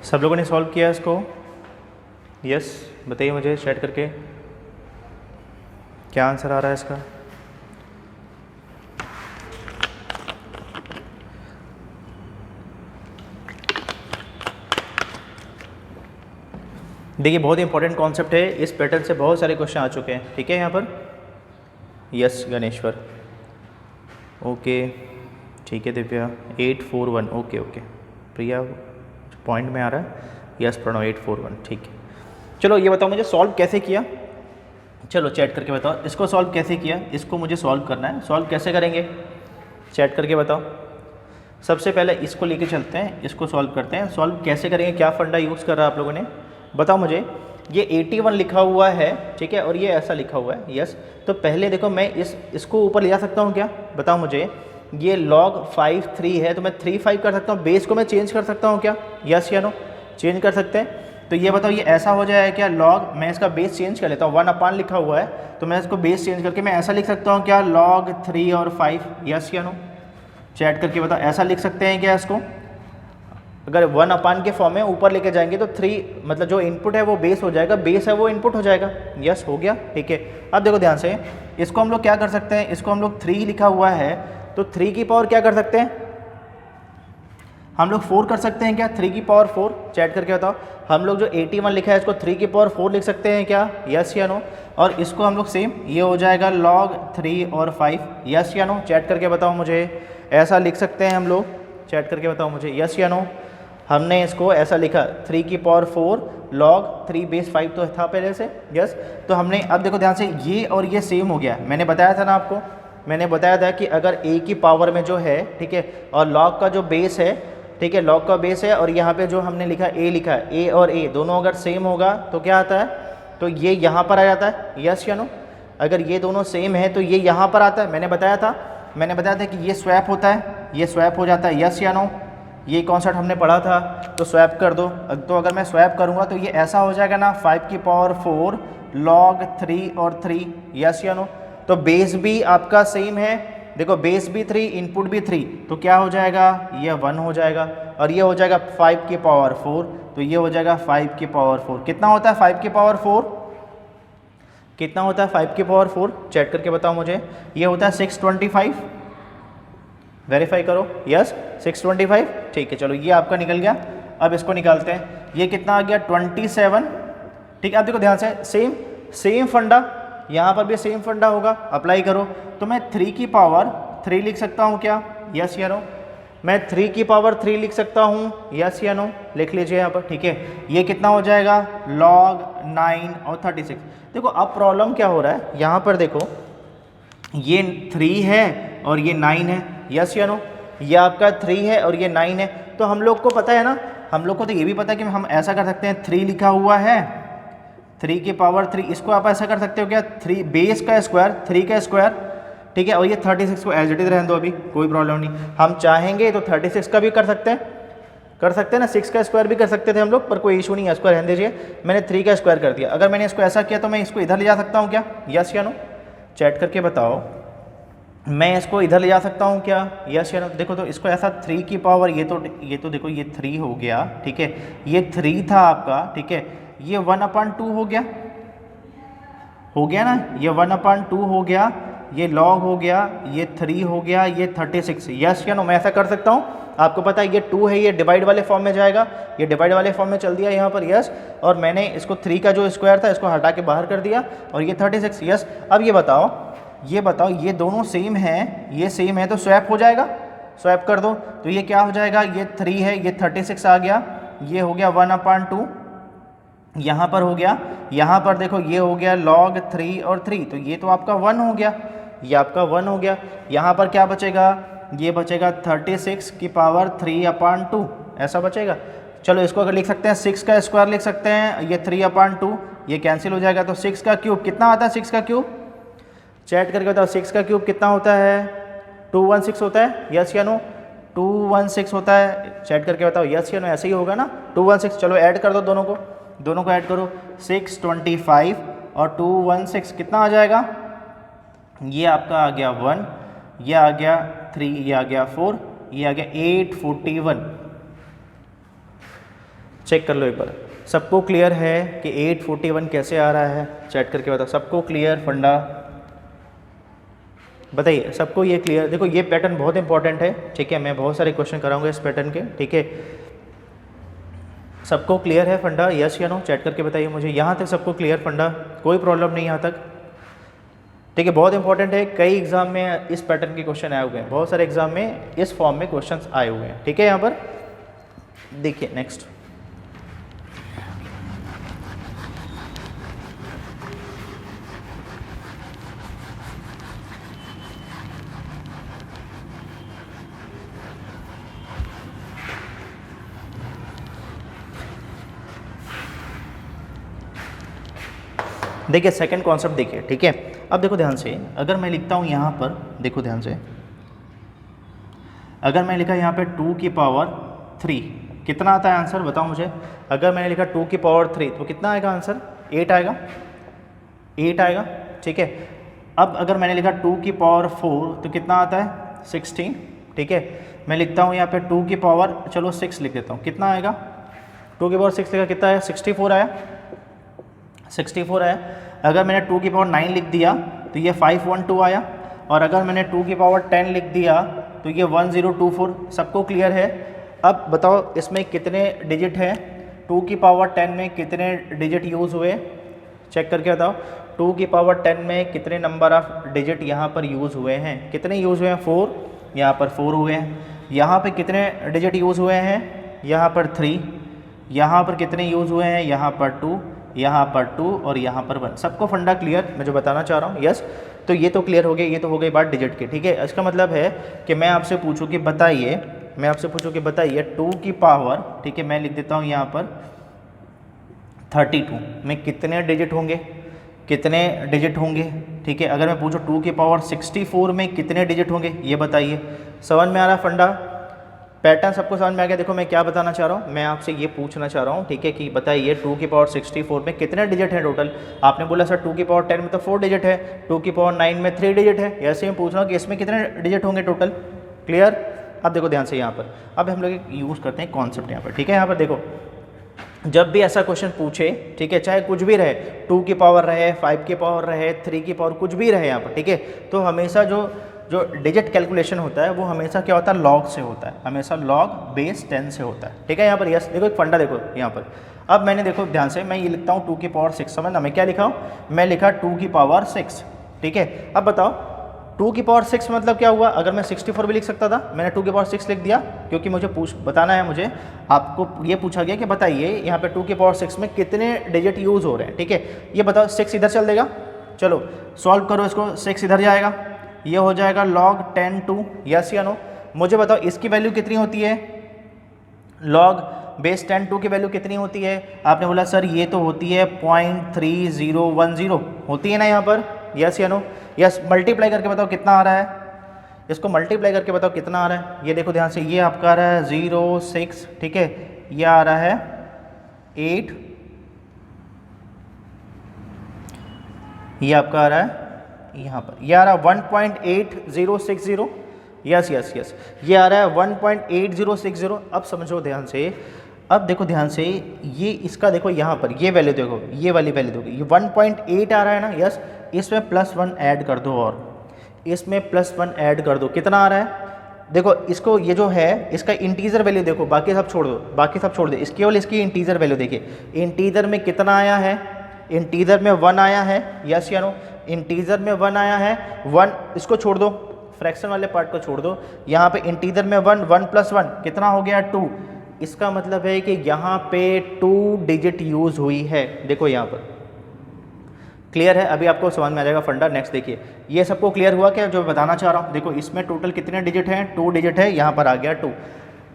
सब लोगों ने सॉल्व किया इसको? यस, बताइए मुझे चैट करके क्या आंसर आ रहा है इसका। देखिए बहुत इंपॉर्टेंट कॉन्सेप्ट है, इस पैटर्न से बहुत सारे क्वेश्चन आ चुके हैं, ठीक है यहाँ पर। यस गणेश्वर, ओके ठीक है। Divya 841, okay okay. Priya point में आ रहा है। यस प्रणव 841, ठीक है। चलो ये बताओ मुझे सॉल्व कैसे किया, चलो चैट करके बताओ इसको सॉल्व कैसे किया। इसको मुझे सॉल्व करना है, सॉल्व कैसे करेंगे चैट करके बताओ। सबसे पहले इसको लेके चलते हैं, इसको सॉल्व करते हैं। सॉल्व कैसे करेंगे, क्या फंडा यूज़ कर रहा है आप लोगों ने बताओ मुझे। ये 81 लिखा हुआ है, ठीक है, और ये ऐसा लिखा हुआ है। यस, तो पहले देखो मैं इसको ऊपर ले जा सकता हूँ क्या, बताओ मुझे। ये log 5 3 है तो मैं 3 5 कर सकता हूँ। बेस को मैं चेंज कर सकता हूँ क्या, यस या नो? चेंज कर सकते हैं। तो ये बताओ ये ऐसा हो जाएगा क्या, log, मैं इसका बेस चेंज कर लेता हूँ, 1 लिखा हुआ है तो मैं इसको बेस चेंज करके मैं ऐसा लिख सकता हूँ क्या, log 3 और 5, यस या नो? चैट करके बताओ ऐसा लिख सकते हैं क्या इसको। अगर 1 के फॉर्म में ऊपर लेके जाएंगे तो 3 मतलब जो इनपुट है वो बेस हो जाएगा, बेस है वो इनपुट हो जाएगा। यस हो गया, ठीक है। अब देखो ध्यान से, इसको हम लोग क्या कर सकते हैं, इसको हम लोग 3 लिखा हुआ है तो 3 की पावर क्या कर सकते हैं हम लोग, 4 कर सकते हैं क्या, 3 की पावर 4। चैट करके बताओ, हम लोग जो 81 लिखा है इसको 3 की पावर 4 लिख सकते हैं क्या, यस या नो? और इसको हम लोग सेम, ये हो जाएगा log 3 और 5, यस या नो? चैट करके बताओ मुझे, ऐसा लिख सकते हैं हम लोग, चैट करके बताओ मुझे, यस या नो? हमने इसको ऐसा लिखा 3 की पावर 4 log 3 बेस 5 तो था पहले से, यस। तो हमने अब देखो ध्यान से, ये और ये सेम हो गया, मैंने बताया था ना आपको, मैंने बताया था कि अगर a की पावर में जो है, ठीक है, और log का जो बेस है, ठीक है, log का बेस है, और यहाँ पे जो हमने लिखा a लिखा है, a और a दोनों अगर सेम होगा तो क्या आता है, तो ये यहाँ पर आ जाता है, यस या नो। अगर ये दोनों सेम है तो ये यहाँ पर आता है। मैंने बताया था कि ये स्वैप होता है, ये स्वैप हो जाता है, यस या नो। ये कॉन्सेप्ट हमने पढ़ा था, तो स्वैप कर दो। तो अगर मैं स्वैप करूँगा तो ये ऐसा हो जाएगा ना, 5 की पावर 4 log 3 और 3, यस या नो। तो बेस भी आपका सेम है, देखो बेस भी 3, इनपुट भी 3, तो क्या हो जाएगा, ये 1 हो जाएगा, और ये हो जाएगा 5 की पावर 4, तो ये हो जाएगा 5 की पावर 4। कितना होता है 5 की पावर 4, कितना होता है 5 की पावर 4, चेक करके बताओ मुझे। ये होता है 625, वेरीफाई करो, यस 625, ठीक है। चलो ये आपका निकल गया। अब इसको निकालते हैं, ये कितना आ गया 27, ठीक है। अब देखो ध्यान से, सेम फंडा, यहाँ पर भी सेम फंडा होगा, अप्लाई करो। तो मैं 3 की पावर 3 लिख सकता हूँ क्या, यस या नो। मैं 3 की पावर 3 लिख सकता हूँ, यस या नो, लिख लीजिए यहाँ पर, ठीक है। ये कितना हो जाएगा log 9 और 36। देखो अब प्रॉब्लम क्या हो रहा है, यहाँ पर देखो ये 3 है और ये 9 है, यस या नो। ये आपका 3 है और ये 9 है, तो हम लोग को पता है ना, हम लोग को तो ये भी पता है कि हम ऐसा कर सकते हैं, 3 लिखा हुआ है, 3 की पावर 3, इसको आप ऐसा कर सकते हो क्या, 3 बेस का स्क्वायर, 3 का स्क्वायर, ठीक है। और ये 36 को एज इट इज रहने दो, अभी कोई प्रॉब्लम नहीं। हम चाहेंगे तो 36 का भी कर सकते हैं ना, 6 का स्क्वायर भी कर सकते थे हम लोग, पर कोई इशू नहीं है, स्क्वायर रहने दीजिए। मैंने 3 का स्क्वायर कर दिया। अगर मैंने इसको ऐसा किया तो मैं इसको इधर ले जा सकता हूँ क्या, यस या नो, चैट करके बताओ। मैं इसको इधर ले जा सकता हूँ क्या, यस या नो। देखो तो इसको ऐसा 3 की पावर, ये तो देखो ये 3 हो गया, ठीक है, ये 3 था आपका, ठीक है, ये 1/2 हो गया ना, ये 1/2 हो गया, ये log हो गया, ये 3 हो गया, ये 36, यस या नो। मैं ऐसा कर सकता हूँ, आपको पता है ये 2 है, ये डिवाइड वाले फॉर्म में जाएगा, ये डिवाइड वाले फॉर्म में चल दिया यहाँ पर, यस। और मैंने इसको 3 का जो स्क्वायर था इसको हटा के बाहर कर दिया, और ये 36, यस। अब ये बताओ ये दोनों सेम हैं, ये सेम है तो स्वैप हो जाएगा, स्वैप कर दो। तो ये क्या हो जाएगा, ये 3 है, ये 36 आ गया, ये हो गया 1/2, यहाँ पर हो गया, यहाँ पर देखो ये हो गया log 3 और 3, तो ये तो आपका 1 हो गया, ये आपका 1 हो गया। यहाँ पर क्या बचेगा, ये बचेगा 36 की पावर 3/2, ऐसा बचेगा। चलो इसको अगर लिख सकते हैं 6 का स्क्वायर लिख सकते हैं, ये 3/2, ये कैंसिल हो जाएगा। तो 6 का क्यूब कितना आता है, 6 का क्यूब चैट करके बताओ, 6 का क्यूब कितना होता है, 216 होता है, यस या नो, 216 होता है, चैट करके बताओ, यस या नो, ऐसे ही होगा ना 216। चलो ऐड कर दो दोनों को ऐड करो, 625 और 216 कितना आ जाएगा, ये आपका आ गया 1, ये आ गया 3, ये आ गया 4, ये आ गया 841। चेक कर लो एक बार, सबको क्लियर है कि 841 कैसे आ रहा है, चैट करके बताओ, सबको क्लियर फंडा बताइए, सबको ये क्लियर। देखो ये पैटर्न बहुत इंपॉर्टेंट है, ठीक है, मैं बहुत सारे क्वेश्चन कराऊंगा इस पैटर्न के, ठीक है। सबको क्लियर है फंडा, यस या नो, चैट करके बताइए मुझे। यहाँ तक सबको क्लियर फंडा, कोई प्रॉब्लम नहीं यहाँ तक, ठीक है। बहुत इंपॉर्टेंट है, कई एग्जाम में इस पैटर्न के क्वेश्चन आए हुए हैं, बहुत सारे एग्जाम में इस फॉर्म में क्वेश्चन आए हुए हैं, ठीक है। यहाँ पर देखिए नेक्स्ट, देखिए सेकंड कॉन्सेप्ट देखिए, ठीक है। अब देखो ध्यान से, अगर मैं लिखता हूँ यहाँ पर, देखो ध्यान से, अगर मैं लिखा यहाँ पे 2 की पावर 3, कितना आता है आंसर, बताओ मुझे। अगर मैंने लिखा 2 की पावर 3 तो कितना आएगा आंसर, 8 आएगा, 8 आएगा, ठीक है। अब अगर मैंने लिखा 2 की पावर 4 तो कितना आता है 16, ठीक है। मैं लिखता हूँ यहाँ पे 2 की पावर, चलो 6 लिख देता हूँ, कितना आएगा, 2 की पावर 6 लिखा, कितना आया 64 आया, 64 आया। अगर मैंने 2 की पावर 9 लिख दिया तो ये 512 आया, और अगर मैंने 2 की पावर 10 लिख दिया तो ये 1024। सबको क्लियर है। अब बताओ इसमें कितने डिजिट हैं, 2 की पावर 10 में कितने डिजिट यूज़ हुए, चेक करके बताओ। 2 की पावर 10 में कितने नंबर ऑफ डिजिट यहाँ पर यूज़ हुए हैं, कितने यूज़ हुए हैं, 4, यहाँ पर 4 हुए हैं। यहाँ पर कितने डिजिट यूज़ हुए हैं, यहाँ पर 3, यहाँ पर कितने यूज़ हुए हैं, यहाँ पर 2, यहाँ पर 2 और यहाँ पर 1। सबको फंडा क्लियर मैं जो बताना चाह रहा हूँ, यस। तो ये तो क्लियर हो गया, ये तो हो गई बात डिजिट की, ठीक है। इसका मतलब है कि मैं आपसे पूछूं कि बताइए, मैं आपसे पूछूं कि बताइए 2 की पावर, ठीक है, मैं लिख देता हूँ यहाँ पर 32 में कितने डिजिट होंगे, कितने डिजिट होंगे, ठीक है। अगर मैं पूछूं 2 की पावर 64 में कितने डिजिट होंगे, ये बताइए। समझ में आ रहा फंडा, पैटर्न सबको समझ में आ गया। देखो मैं क्या बताना चाह रहा हूँ, मैं आपसे ये पूछना चाह रहा हूँ, ठीक है, कि बताइए 2 की पावर 64 में कितने डिजिट हैं टोटल। आपने बोला सर 2 की पावर 10 में तो 4 डिजिट है, 2 की पावर 9 में 3 डिजिट है। ऐसे मैं पूछ रहा हूँ कि इसमें कितने डिजिट होंगे टोटल। क्लियर। अब देखो ध्यान से यहाँ पर, अब हम लोग यूज़ करते हैं कॉन्सेप्ट यहाँ पर, ठीक है। यहाँ पर देखो जब भी ऐसा क्वेश्चन पूछे, ठीक है, चाहे कुछ भी रहे, 2 की पावर रहे, 5 की पावर रहे, 3 की पावर कुछ भी रहे यहाँ पर, ठीक है, तो हमेशा जो डिजिट कैलकुलेशन होता है वो हमेशा क्या होता है, लॉग से होता है, हमेशा लॉग बेस 10 से होता है, ठीक है। यहाँ पर यस देखो एक फंडा देखो यहाँ पर। अब मैंने देखो ध्यान से, मैं ये लिखता हूँ 2 की पावर 6, समझना मैं क्या लिखा हूँ, मैं लिखा 2 की पावर 6, ठीक है। अब बताओ 2 की पावर 6 मतलब क्या हुआ, अगर मैं 64 भी लिख सकता था, मैंने 2 की पावर 6 लिख दिया, क्योंकि मुझे बताना है, मुझे आपको ये पूछा गया कि बताइए यहाँ पे 2 की पावर 6 में कितने डिजिट यूज़ हो रहे हैं, ठीक है। ये बताओ 6 इधर चल देगा, चलो सॉल्व करो इसको, 6 इधर जाएगा, ये हो जाएगा log 10 2, यस या नो। मुझे बताओ इसकी वैल्यू कितनी होती है, log बेस 10 2 की वैल्यू कितनी होती है। आपने बोला सर ये तो होती है 0.3010 होती है ना यहाँ पर, यस या नो। यस, मल्टीप्लाई करके बताओ कितना आ रहा है, इसको मल्टीप्लाई करके बताओ कितना आ रहा है। ये देखो ध्यान से, ये आपका आ रहा है 0.6, ठीक है, ये आ रहा है 8, ये आपका आ रहा है यहाँ पर, ये आ रहा है 1.8060, यस यस यस, ये आ रहा है 1.8060। अब समझो ध्यान से, अब देखो ध्यान से, ये इसका देखो यहाँ पर ये वैल्यू देखो, ये वाली वैल्यू देखो, ये 1.8 आ रहा है ना, यस, इसमें +1 ऐड कर दो, और इसमें +1 ऐड कर दो, कितना आ रहा है देखो। इसको ये जो है इसका इंटीजर वैल्यू देखो, बाकी सब छोड़ दो, बाकी सब छोड़ दो, इसकी केवल इसकी इंटीजर वैल्यू देखिए, इंटीजर में कितना आया है, इंटीजर में 1 आया है, यस या नो, इंटीजर में 1 आया है, 1 इसको छोड़ दो, फ्रैक्शन वाले पार्ट को छोड़ दो, यहाँ पे इंटीजर में 1, 1 + 1 कितना हो गया 2। इसका मतलब है कि यहाँ पे 2 डिजिट यूज़ हुई है, देखो यहाँ पर। क्लियर है, अभी आपको समझ में आ जाएगा फंडा। नेक्स्ट देखिए, ये सबको क्लियर हुआ क्या जो बताना चाह रहा हूँ। देखो इसमें टोटल कितने डिजिट हैं, 2 डिजिट है, यहाँ पर आ गया 2।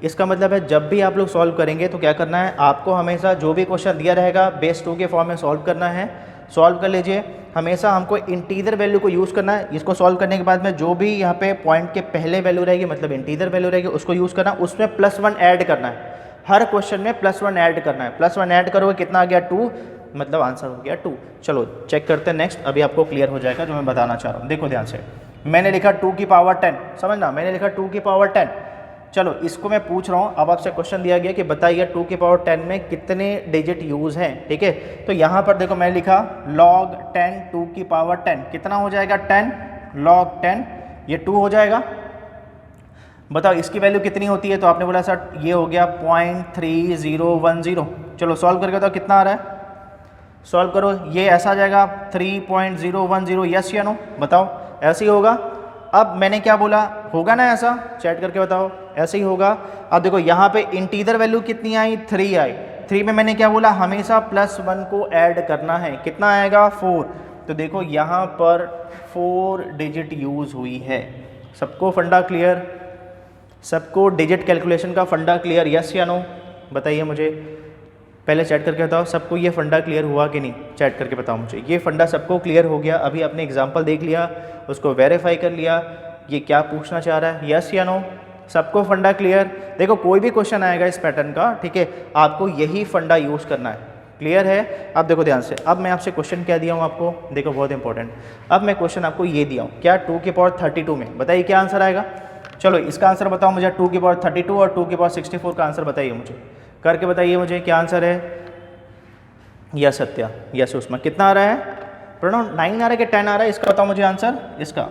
इसका मतलब है जब भी आप लोग सॉल्व करेंगे तो क्या करना है, आपको हमेशा जो भी क्वेश्चन दिया रहेगा बेस 2 के फॉर्म में सॉल्व करना है। सॉल्व कर लीजिए, हमेशा हमको इंटीजर वैल्यू को यूज़ करना है। इसको सॉल्व करने के बाद में जो भी यहाँ पे पॉइंट के पहले वैल्यू रहेगी, मतलब इंटीजर वैल्यू रहेगी, उसको यूज़ करना, उसमें +1 ऐड करना है, हर क्वेश्चन में +1 ऐड करना है। +1 ऐड करोगे कितना आ गया 2, मतलब आंसर हो गया 2। चलो चेक करते हैं नेक्स्ट, अभी आपको क्लियर हो जाएगा जो मैं बताना चाह रहा हूँ। देखो ध्यान से, मैंने लिखा 2 की पावर 10, समझना, मैंने लिखा 2 की पावर 10। चलो इसको मैं पूछ रहा हूँ, अब आपसे क्वेश्चन दिया गया कि बताइए 2 की पावर 10 में कितने डिजिट यूज़ हैं, ठीक है। तो यहाँ पर देखो मैं लिखा log 10 2 की पावर 10 कितना हो जाएगा 10 log 10, ये 2 हो जाएगा। बताओ इसकी वैल्यू कितनी होती है, तो आपने बोला सर ये हो गया 0.3010। चलो सॉल्व करके बताओ कितना आ रहा है, सॉल्व करो, ये ऐसा आ जाएगा 3.010, यस या नो, बताओ ऐसे ही होगा। अब मैंने क्या बोला, होगा ना ऐसा, चैट करके बताओ, ऐसे ही होगा। अब देखो यहाँ पे इंटीजर वैल्यू कितनी आई, 3 आई, 3 में मैंने क्या बोला, हमेशा +1 को ऐड करना है, कितना आएगा 4। तो देखो यहाँ पर 4 डिजिट यूज़ हुई है। सबको फंडा क्लियर, सबको डिजिट कैलकुलेशन का फंडा क्लियर, यस या नो, बताइए मुझे, पहले चैट करके बताओ सबको ये फंडा क्लियर हुआ कि नहीं, चैट करके बताओ मुझे। ये फंडा सबको क्लियर हो गया, अभी आपने एग्जांपल देख लिया, उसको वेरीफाई कर लिया, ये क्या पूछना चाह रहा है, यस या नो, सबको फंडा क्लियर। देखो कोई भी क्वेश्चन आएगा इस पैटर्न का, ठीक है, आपको यही फंडा यूज़ करना है, क्लियर है। अब देखो ध्यान से, अब मैं आपसे क्वेश्चन क्या दिया हूँ आपको, देखो बहुत इंपॉर्टेंट, अब मैं क्वेश्चन आपको ये दिया हूँ क्या, 2 की पावर 32 में, बताइए क्या आंसर आएगा। चलो इसका आंसर बताओ मुझे, 2 की पावर 32 और 2 की पावर 64 का आंसर बताइए मुझे, करके बताइए मुझे क्या आंसर है। यस सत्या, यस उसमें कितना आ रहा है, प्रणव 9 आ रहा है कि 10 आ रहा है, इसका बताओ मुझे आंसर इसका।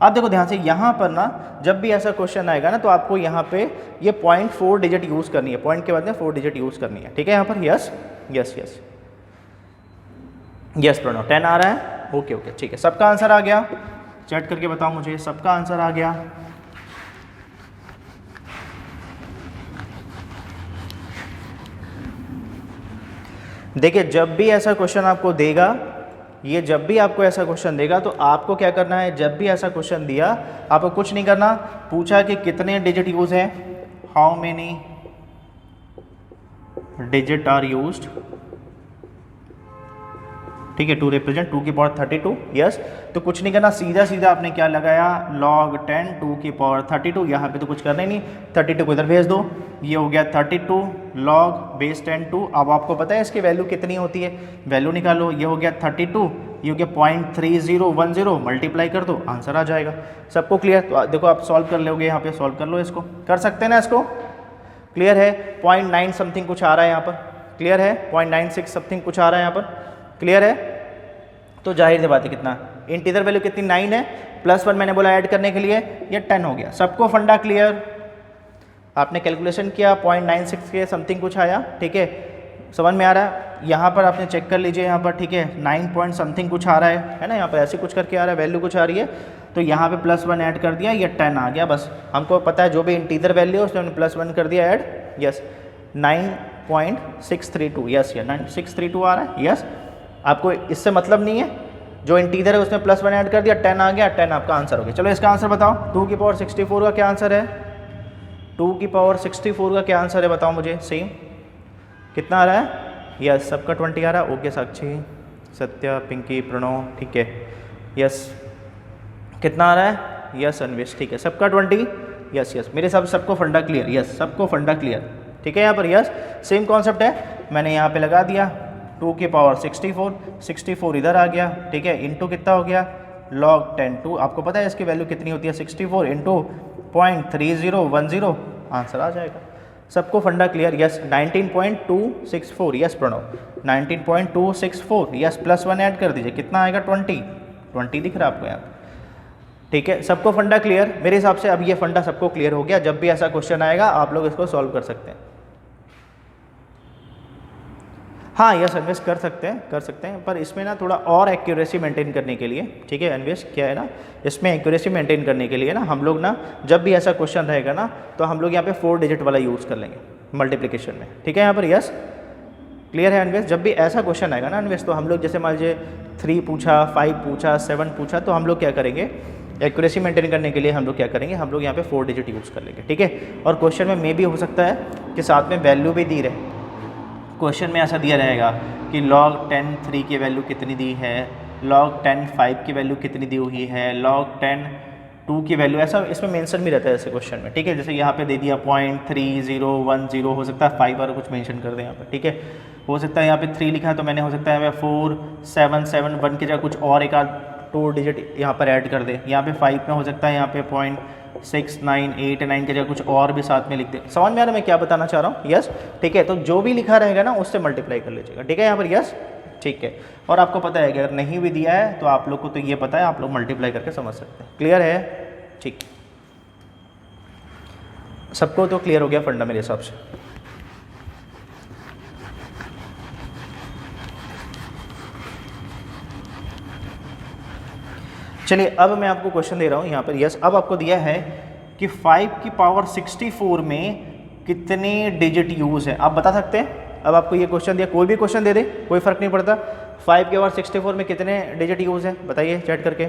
आप देखो ध्यान से, यहाँ पर ना जब भी ऐसा क्वेश्चन आएगा ना, तो आपको यहाँ पे ये 0.4 डिजिट यूज़ करनी है, पॉइंट के बाद में 4 डिजिट यूज़ करनी है, ठीक है। यहाँ पर yes yes yes yes Pranav 10 आ रहा है, ओके ओके ठीक है, सबका आंसर आ गया, चैट करके बताओ मुझे, सबका आंसर आ गया। देखिए जब भी ऐसा क्वेश्चन आपको देगा, ये जब भी आपको ऐसा क्वेश्चन देगा तो आपको क्या करना है, जब भी ऐसा क्वेश्चन दिया आपको कुछ नहीं करना, पूछा कि कितने डिजिट यूज है, how many digit are used, ठीक है, टू रिप्रेजेंट 2 की पावर 32, यस। तो कुछ नहीं करना, सीधा सीधा आपने क्या लगाया, log 10 2 की पावर 32, यहाँ पे तो कुछ करना ही नहीं, 32 को इधर भेज दो, ये हो गया 32 log बेस 10 2। अब आपको पता है इसकी वैल्यू कितनी होती है, वैल्यू निकालो, ये हो गया 32, ये हो गया 0.3010, मल्टीप्लाई कर दो, आंसर आ जाएगा। सबको क्लियर? तो देखो आप सॉल्व कर लोगे, यहाँ पे सॉल्व कर लो, इसको कर सकते हैं ना, इसको क्लियर है। 0.9 समथिंग कुछ आ रहा है यहाँ पर, क्लियर है, 0.96 समथिंग कुछ आ रहा है यहाँ पर, क्लियर है। तो जाहिर सी बात है कितना, इंटीजर वैल्यू कितनी 9 है, +1 मैंने बोला ऐड करने के लिए, ये 10 हो गया। सबको फंडा क्लियर? आपने कैलकुलेशन किया 0.96 के समथिंग कुछ आया, ठीक है, समझ में आ रहा है। यहाँ पर आपने चेक कर लीजिए, यहाँ पर ठीक है 9 पॉइंट समथिंग कुछ आ रहा है ना, यहाँ पर ऐसे कुछ करके आ रहा है, वैल्यू कुछ आ रही है, तो यहाँ पे +1 ऐड कर दिया, ये 10 आ गया। बस हमको पता है जो भी इंटीजर वैल्यू है उसमें हमने +1 कर दिया ऐड, यस। 9.632, यस, ये 9.632 आ रहा है, यस। आपको इससे मतलब नहीं है, जो इंटीजर है उसमें +1 ऐड कर दिया, 10 आ गया, 10 आपका आंसर हो गया। चलो इसका आंसर बताओ, 2 की पावर 64 का क्या आंसर है, 2 की पावर 64 का क्या आंसर है बताओ मुझे, सेम कितना आ रहा है, यस, सबका 20 आ रहा है, ओके साक्षी, सत्या, पिंकी, प्रणव, ठीक है, यस, कितना आ रहा है, यस अन्वेश, ठीक है, सबका 20, यस यस, मेरे हिसाब से सबको फंडा क्लियर, यस, सबको फंडा क्लियर, ठीक है। यहाँ पर यस सेम कॉन्सेप्ट है, मैंने यहाँ पे लगा दिया 2 की पावर 64 इधर आ गया, ठीक है, इंटू कितना हो गया, log 10 2, आपको पता है इसकी वैल्यू कितनी होती है, 64 इंटू 0.3010, आंसर आ जाएगा। सबको funda clear, yes. 19.264, yes Pranav, 19.264, yes, +1 add कर दीजिए, कितना आएगा, 20 दिख रहा है आपको यहाँ पे, ठीक है। सबको फंडा क्लियर? मेरे हिसाब से अब ये फंडा सबको क्लियर हो गया। जब भी ऐसा क्वेश्चन आएगा आप लोग इसको सॉल्व कर सकते हैं। हाँ यस अन्वेश कर सकते हैं, पर इसमें ना थोड़ा और एक्यूरेसी मेंटेन करने के लिए, ठीक है अन्वेश, क्या है ना, इसमें एक्यूरेसी मेंटेन करने के लिए ना हम लोग ना जब भी ऐसा क्वेश्चन रहेगा ना तो हम लोग यहाँ पे 4 डिजिट वाला यूज़ कर लेंगे मल्टीप्लिकेशन में, ठीक है। यहाँ पर यस क्लियर है अन्वेश? जब भी ऐसा क्वेश्चन आएगा ना अन्वेश, तो हम लोग जैसे मान लीजिए 3 पूछा, 5 पूछा, 7 पूछा, तो हम लोग क्या करेंगे, एक्यूरेसी मेंटेन करने के लिए हम लोग क्या करेंगे, हम लोग यहाँ पे 4 डिजिट यूज़ कर लेंगे, ठीक है। और क्वेश्चन में मे भी हो सकता है कि साथ में वैल्यू भी दी रहे, क्वेश्चन में ऐसा दिया रहेगा कि log 10 3 की वैल्यू कितनी दी है, log 10 5 की वैल्यू कितनी दी हुई है, log 10 2 की वैल्यू, ऐसा इसमें मेंशन भी रहता है ऐसे क्वेश्चन में, ठीक है। जैसे यहाँ पे दे दिया 0.3010, हो सकता है 5 और कुछ मेंशन कर दें यहाँ पे, ठीक है। हो सकता है यहाँ पे 3 लिखा है तो मैंने हो सकता है 4 7 7 1 की जगह कुछ और एक आध 2 डिजिट यहाँ पर ऐड कर दे। यहाँ पे 5 में हो सकता है यहाँ पे 0.6 9 8 9 की जगह कुछ और भी साथ में लिख दे। समझ में आ रहा है मैं क्या बताना चाह रहा हूँ? यस, ठीक है। तो जो भी लिखा रहेगा ना उससे मल्टीप्लाई कर लीजिएगा, ठीक है यहाँ पर, यस, ठीक है। और आपको पता है कि अगर नहीं भी दिया है तो आप लोग को तो ये पता है, आप लोग मल्टीप्लाई करके समझ सकते हैं। क्लियर है? ठीक, सबको तो क्लियर हो गया फंडा मेरे हिसाब से। चलिए अब मैं आपको क्वेश्चन दे रहा हूँ यहाँ पर, यस। अब आपको दिया है कि 5 की पावर 64 में कितने डिजिट यूज़ है, आप बता सकते हैं। अब आपको ये क्वेश्चन दिया, कोई भी क्वेश्चन दे दे कोई फ़र्क नहीं पड़ता, 5 की पावर 64 में कितने डिजिट यूज़ है बताइए चैट करके,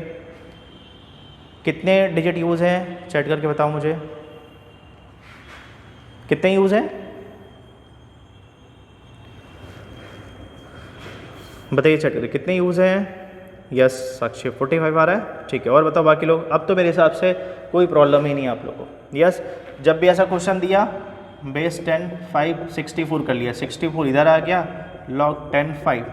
कितने डिजिट यूज़ है चैट करके बताओ मुझे, कितने यूज़ है बताइए चैट करके, कितने यूज़ हैं। यस साक्षी 45 आ रहा है, ठीक है। और बताओ बाकी लोग। अब तो मेरे हिसाब से कोई प्रॉब्लम ही नहीं है आप लोगों को। यस, जब भी ऐसा क्वेश्चन दिया बेस 10 5 64 कर लिया, 64 इधर आ गया, log 10 5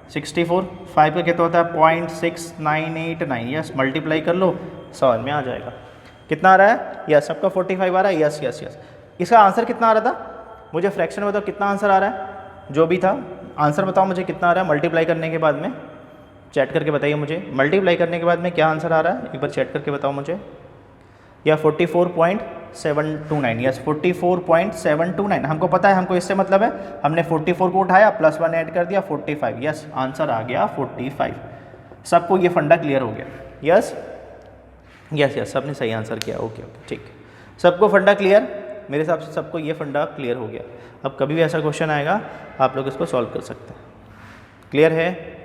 64 5 का कितना होता है 0.6989, यस, मल्टीप्लाई कर लो, समझ में आ जाएगा कितना आ रहा है। यस, सबका 45 आ रहा है, यस यस यस। इसका आंसर कितना आ रहा था मुझे फ्रैक्शन में बताओ, कितना आंसर आ रहा है, जो भी था आंसर बताओ मुझे कितना आ रहा है मल्टीप्लाई करने के बाद में, चैट करके बताइए मुझे, मल्टीप्लाई करने के बाद में क्या आंसर आ रहा है एक बार चैट करके बताओ मुझे। या 44.729, यस 44.729, हमको पता है, हमको इससे मतलब है, हमने 44 को उठाया +1 ऐड कर दिया 45, यस, आंसर आ गया 45। सबको ये फंडा क्लियर हो गया? यस यस यस, सबने सही आंसर किया, ओके ओके, ठीक। सबको फंडा क्लियर? मेरे हिसाब से सबको ये फंडा क्लियर हो गया। अब कभी भी ऐसा क्वेश्चन आएगा आप लोग इसको सॉल्व कर सकते हैं। क्लियर है?